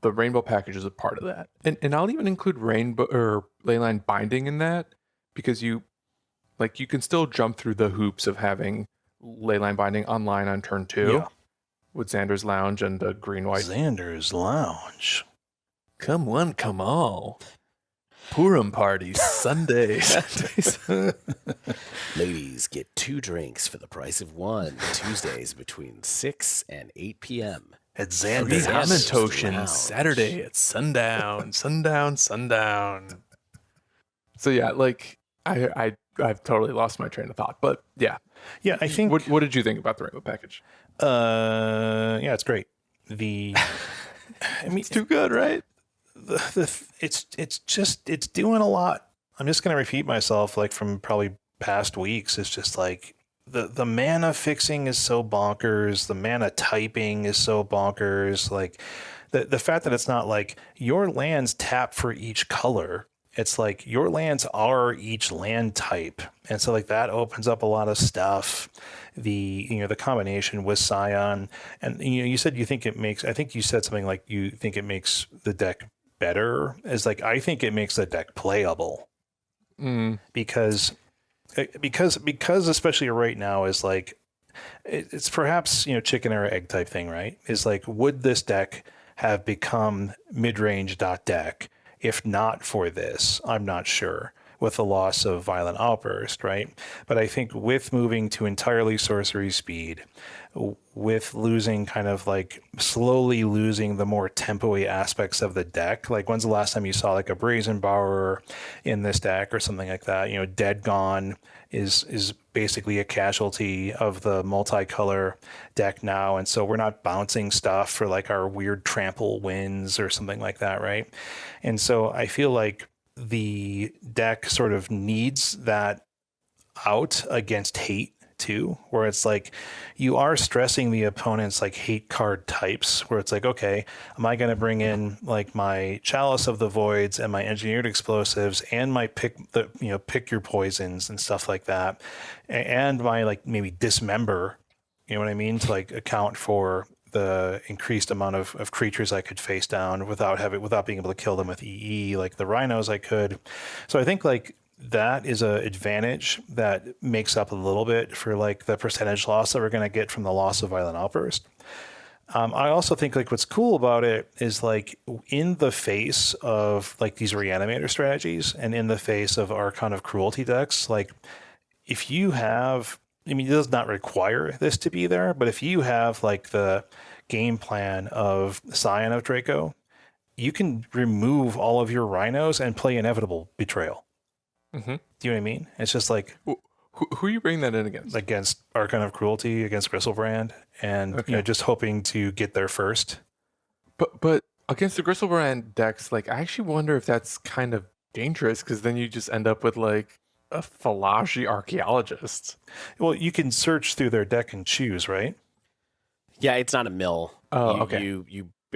the rainbow package is a part of that. And I'll even include rainbow or leyline binding in that, because you can still jump through the hoops of having leyline binding online on turn 2 with Xander's Lounge and the green-white. Xander's Lounge. Come one, come all. Purim parties, Sundays. Ladies get 2 drinks for the price of 1, Tuesdays between 6 and 8 p.m. At Xander's Xander's Hamantotion, Saturday at sundown. So yeah, like I've totally lost my train of thought, but yeah. Yeah, I think. What did you think about the rainbow package? Yeah, it's great. I mean, It's too good, right? It's doing a lot. I'm just gonna repeat myself, like from probably past weeks. It's just like the mana fixing is so bonkers. The mana typing is so bonkers. Like the fact that it's not like your lands tap for each color. It's like your lands are each land type. And so like that opens up a lot of stuff. The combination with Scion, and you said you think it makes, I think you said something like you think it makes the deck better. Is like, I think it makes the deck playable. Because especially right now is like, it's perhaps, chicken or egg type thing, right? Is like, would this deck have become mid-range deck if not for this? I'm not sure, with the loss of Violent Outburst, right? But I think with moving to entirely sorcery speed, with losing kind of like slowly losing the more tempo-y aspects of the deck, like when's the last time you saw like a Brazen Borrower in this deck or something like that? Dead Gone is basically a casualty of the multicolor deck now. And so we're not bouncing stuff for like our weird trample wins or something like that, right? And so I feel like the deck sort of needs that out against hate too, where it's like you are stressing the opponent's like hate card types, where it's like, okay, am I going to bring in like my Chalice of the Voids and my Engineered Explosives and my pick your poisons and stuff like that, and my like maybe Dismember, you know what I mean, to like account for the increased amount of creatures I could face down without being able to kill them with EE like the Rhinos I could. So I think like that is an advantage that makes up a little bit for like the percentage loss that we're going to get from the loss of Violent Outburst. I also think like what's cool about it is like in the face of like these reanimator strategies and in the face of Archon of Cruelty decks, like if you have, it does not require this to be there, but if you have like the game plan of Scion of Draco, you can remove all of your Rhinos and play Inevitable Betrayal. Mm-hmm. Do you know what I mean? It's just like who are you bringing that in against? Against Archon of Cruelty, against Gristlebrand, and just hoping to get there first. But against the Gristlebrand decks, like I actually wonder if that's kind of dangerous, because then you just end up with like a Fallaci Archaeologist. Well, you can search through their deck and choose, right? Yeah, it's not a mill. Oh, okay.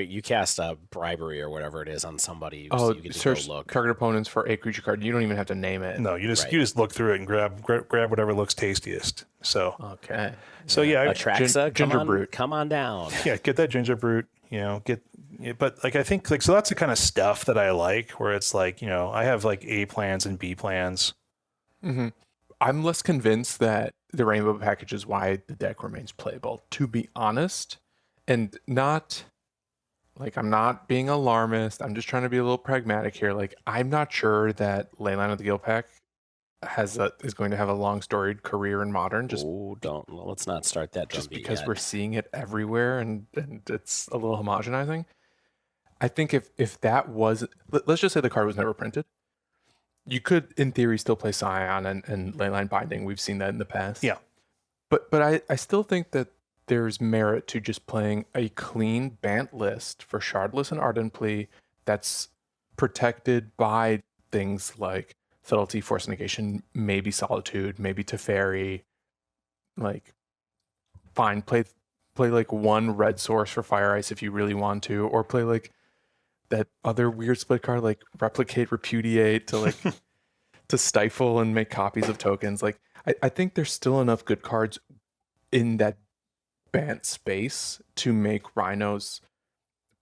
You cast a bribery or whatever it is on somebody. Oh, you get to search go look. target opponents for a creature card. You don't even have to name it. No, you just look through it and grab whatever looks tastiest. So okay. So yeah, Atraxa, Ginger Brute. Come on down. Yeah, get that Ginger Brute. But like I think like so that's the kind of stuff that I like, where it's like I have like A plans and B plans. Mm-hmm. I'm less convinced that the rainbow package is why the deck remains playable, to be honest, and not. Like, I'm not being alarmist. I'm just trying to be a little pragmatic here. Like, I'm not sure that Leyline of the Guild Pack is going to have a long storied career in Modern. Let's not start that. Just because we're seeing it everywhere and it's a little homogenizing. I think if that was, let's just say the card was never printed, you could, in theory, still play Scion and Leyline Binding. We've seen that in the past. Yeah. But I still think that there's merit to just playing a clean Bant list for Shardless and Ardent Plea that's protected by things like Subtlety, Force Negation, maybe Solitude, maybe Teferi. Like, fine, play like one red source for Fire Ice if you really want to, or play like that other weird split card like Replicate, Repudiate to like to stifle and make copies of tokens. Like, I think there's still enough good cards in that Bant space to make Rhinos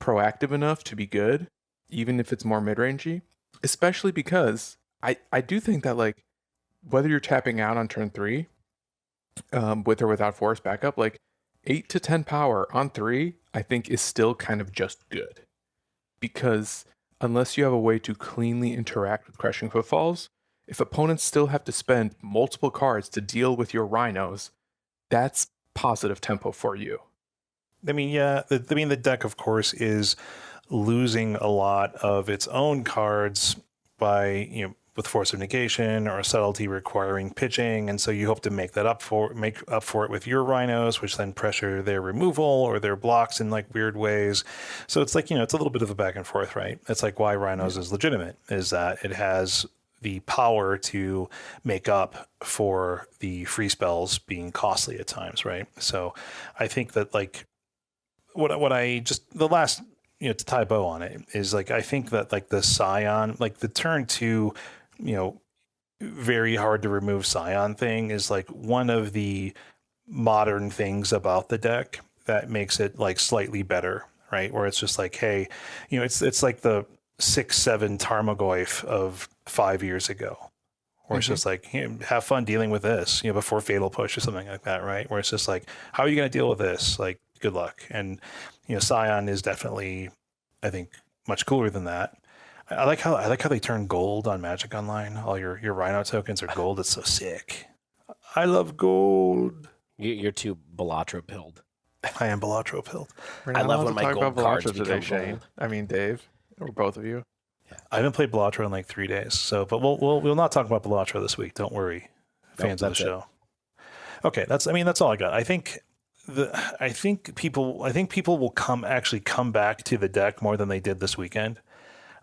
proactive enough to be good, even if it's more mid-rangey. Especially because I do think that, like, whether you're tapping out on turn 3, with or without force backup, like 8 to 10 power on 3, I think is still kind of just good. Because unless you have a way to cleanly interact with Crushing Footfalls, if opponents still have to spend multiple cards to deal with your Rhinos, that's positive tempo for you. I mean, yeah, the deck, of course, is losing a lot of its own cards by, with Force of Negation or Subtlety requiring pitching, and so you hope to make up for it with your Rhinos, which then pressure their removal or their blocks in like weird ways. So it's like, it's a little bit of a back and forth, right? It's like why Rhinos is legitimate, is that it has the power to make up for the free spells being costly at times, right? So I think that like what I just the last to tie a bow on it is like I think that like the Scion, like the turn 2, very hard to remove Scion thing is like one of the modern things about the deck that makes it like slightly better, right? Where it's just like, hey, it's like the 6-7 Tarmogoyf of 5 years ago, where it's just like, have fun dealing with this, before Fatal Push or something like that, right? Where it's just like, how are you going to deal with this? Like, good luck. And Scion is definitely, I think, much cooler than that. I like how they turn gold on Magic Online. All your Rhino tokens are gold. It's so sick. I love gold. You're too Balatro pilled. I am Balatro pilled. I love when my gold cards become gold. I mean, Dave, or both of you. Yeah. I haven't played Balatro in like 3 days. So, but we'll not talk about Balatro this week. Don't worry, fans of the show. Okay, that's all I got. I think people will come back to the deck more than they did this weekend.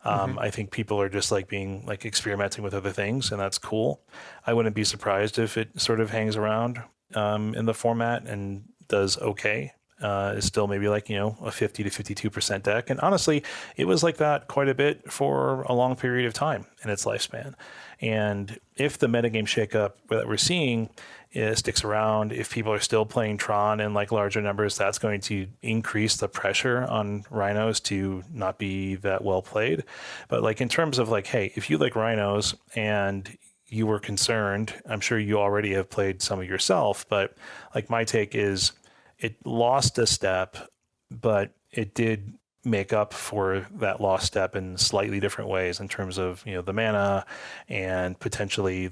I think people are just like being like experimenting with other things, and that's cool. I wouldn't be surprised if it sort of hangs around in the format and does okay. Is still maybe like, a 50 to 52% deck. And honestly, it was like that quite a bit for a long period of time in its lifespan. And if the metagame shakeup that we're seeing sticks around, if people are still playing Tron in like larger numbers, that's going to increase the pressure on Rhinos to not be that well played. But like in terms of like, hey, if you like Rhinos and you were concerned, I'm sure you already have played some of yourself, but like my take is it lost a step, but it did make up for that lost step in slightly different ways in terms of, the mana and potentially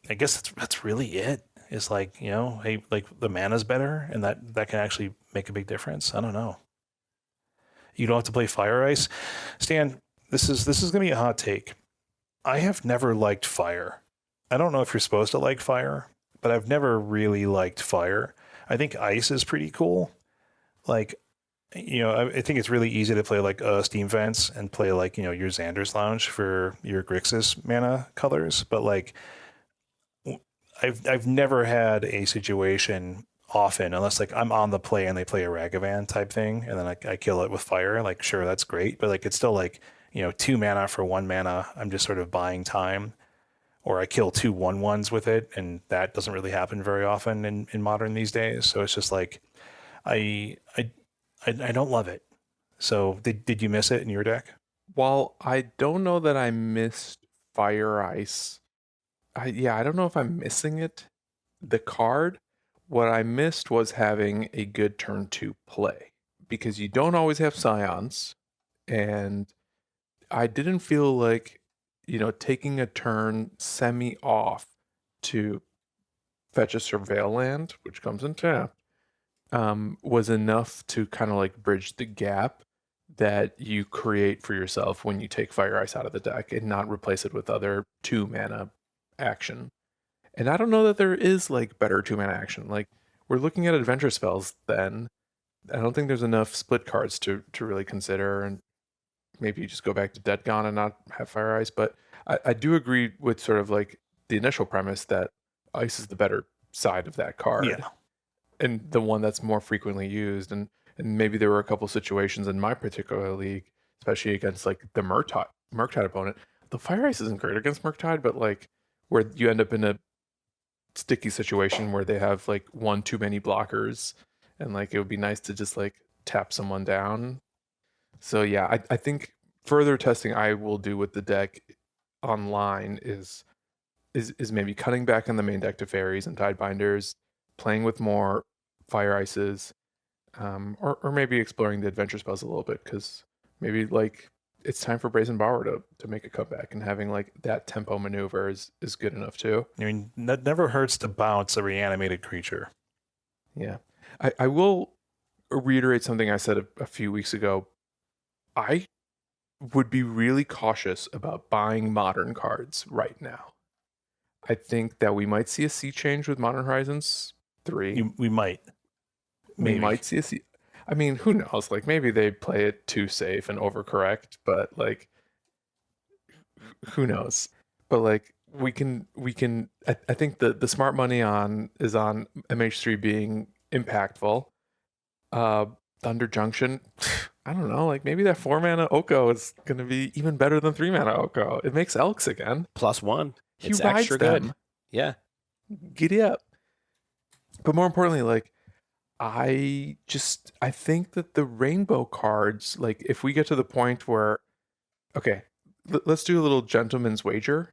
I guess that's really it. Is like, hey, like the mana's better, and that can actually make a big difference. I don't know. You don't have to play Fire Ice. Stan, this is going to be a hot take. I have never liked fire. I don't know if you're supposed to like fire, but I've never really liked fire. I think ice is pretty cool. Like, I think it's really easy to play like Steam Vents and play like, your Xander's Lounge for your Grixis mana colors. But like, I've never had a situation often, unless like I'm on the play and they play a Ragavan type thing, and then I kill it with fire. Like, sure, that's great. But like, it's still like, 2 mana for 1 mana. I'm just sort of buying time. Or I kill 2 1/1s with it, and that doesn't really happen very often in modern these days. So it's just like, I don't love it. So did you miss it in your deck? While I don't know that I missed Fire Ice, I don't know if I'm missing it. The card, what I missed was having a good turn 2 play, because you don't always have Scions, and I didn't feel like, taking a turn semi off to fetch a Surveil land, which comes in tap, was enough to kind of like bridge the gap that you create for yourself when you take Fire Ice out of the deck and not replace it with other 2 mana action. And I don't know that there is like better 2-mana action. Like we're looking at adventure spells then. I don't think there's enough split cards to really consider, and maybe you just go back to Dead Gone and not have Fire Ice. But I do agree with sort of like the initial premise that Ice is the better side of that card. Yeah. And the one that's more frequently used. And maybe there were a couple situations in my particular league, especially against like the Murktide opponent. The Fire Ice isn't great against Murktide, but like where you end up in a sticky situation where they have like one too many blockers, and like it would be nice to just like tap someone down. So yeah, I think further testing I will do with the deck online is maybe cutting back on the main deck to fairies and tidebinders, playing with more fire ices, or maybe exploring the adventure spells a little bit, because maybe like it's time for Brazen Borrower to make a comeback, and having like that tempo maneuver is good enough too. I mean, that never hurts to bounce a reanimated creature. Yeah. I will reiterate something I said a few weeks ago. I would be really cautious about buying modern cards right now. I think that we might see a sea change with Modern Horizons 3. We might. We Maybe. might see a sea. I mean, who knows? Like maybe they play it too safe and overcorrect, but like who knows? But like we can I think the smart money is on MH3 being impactful. Thunder Junction, I don't know, like maybe that 4-mana Oko is gonna be even better than 3-mana Oko. It makes Elks again. +1. He It's rides extra them. good. Yeah. Giddy up. But more importantly, like I think that the rainbow cards, like if we get to the point where, okay, let's do a little gentleman's wager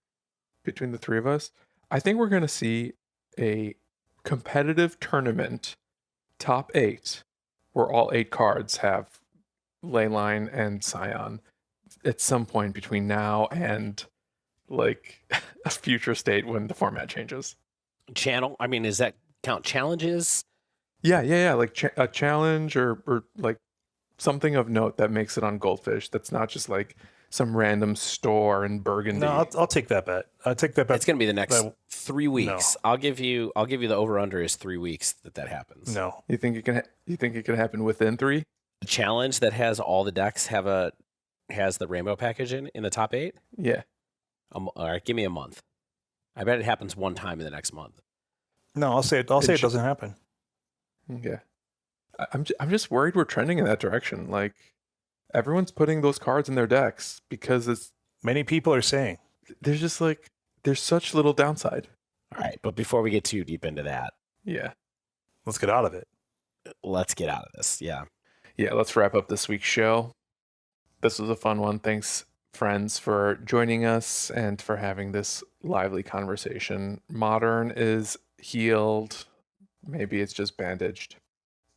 between the three of us. I think we're gonna see a competitive tournament top 8 where all 8 cards have Leyline and Scion at some point between now and like a future state when the format changes. Channel. I mean, does that count challenges? Yeah. Like a challenge or like something of note that makes it on Goldfish. That's not just like some random store in Burgundy. No, I'll take that bet. I'll take that bet. It's going to be the next 3 weeks. No. I'll give you the over under is 3 weeks that happens. No. You think it can happen within 3? The challenge that has all the decks has the rainbow package in the top 8. Yeah. All right, give me a month. I bet it happens one time in the next month. No, I'll say it doesn't happen. Okay. I'm just worried we're trending in that direction. Like everyone's putting those cards in their decks because it's Many people are saying. there's just like there's such little downside. All right, but before we get too deep into that, Yeah. Let's get out of it. let's get out of this. Yeah. Yeah, let's wrap up this week's show. This was a fun one. Thanks, friends, for joining us and for having this lively conversation. Modern is healed. Maybe it's just bandaged.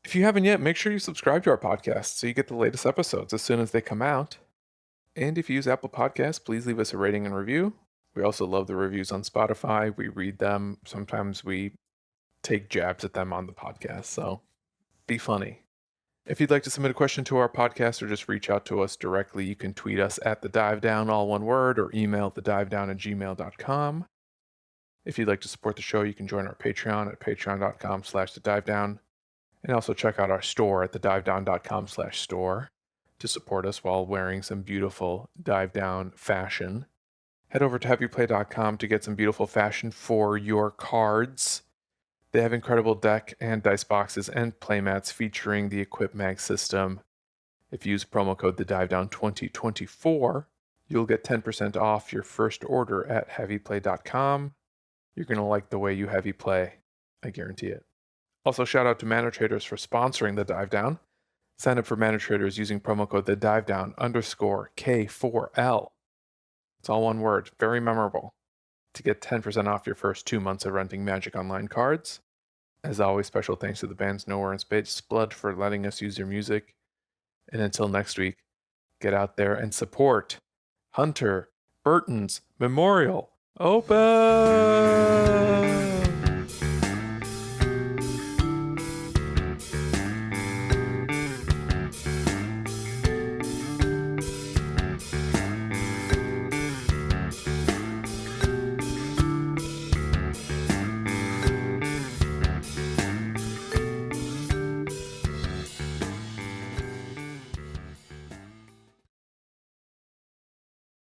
If you haven't yet, make sure you subscribe to our podcast so you get the latest episodes as soon as they come out. And if you use Apple Podcasts, please leave us a rating and review. We also love the reviews on Spotify. We read them. Sometimes we take jabs at them on the podcast, so be funny. If you'd like to submit a question to our podcast or just reach out to us directly, you can tweet us at The Dive Down, all one word, or email thedivedown@gmail.com. If you'd like to support the show, you can join our Patreon at patreon.com/thedivedown, and also check out our store at thedivedown.com/store to support us while wearing some beautiful Dive Down fashion. Head over to heavyplay.com to get some beautiful fashion for your cards. They have incredible deck and dice boxes and playmats featuring the Equip Mag system. If you use promo code TheDiveDown2024, you'll get 10% off your first order at heavyplay.com. You're going to like the way you heavy play. I guarantee it. Also, shout out to Mana Traders for sponsoring the Dive Down. Sign up for Mana Traders using promo code TheDiveDown_K4L. It's all one word, very memorable, to get 10% off your first 2 months of renting Magic Online cards. As always, special thanks to the bands Nowhere and Space Blood for letting us use their music. And until next week, get out there and support Hunter Burton's Memorial Open!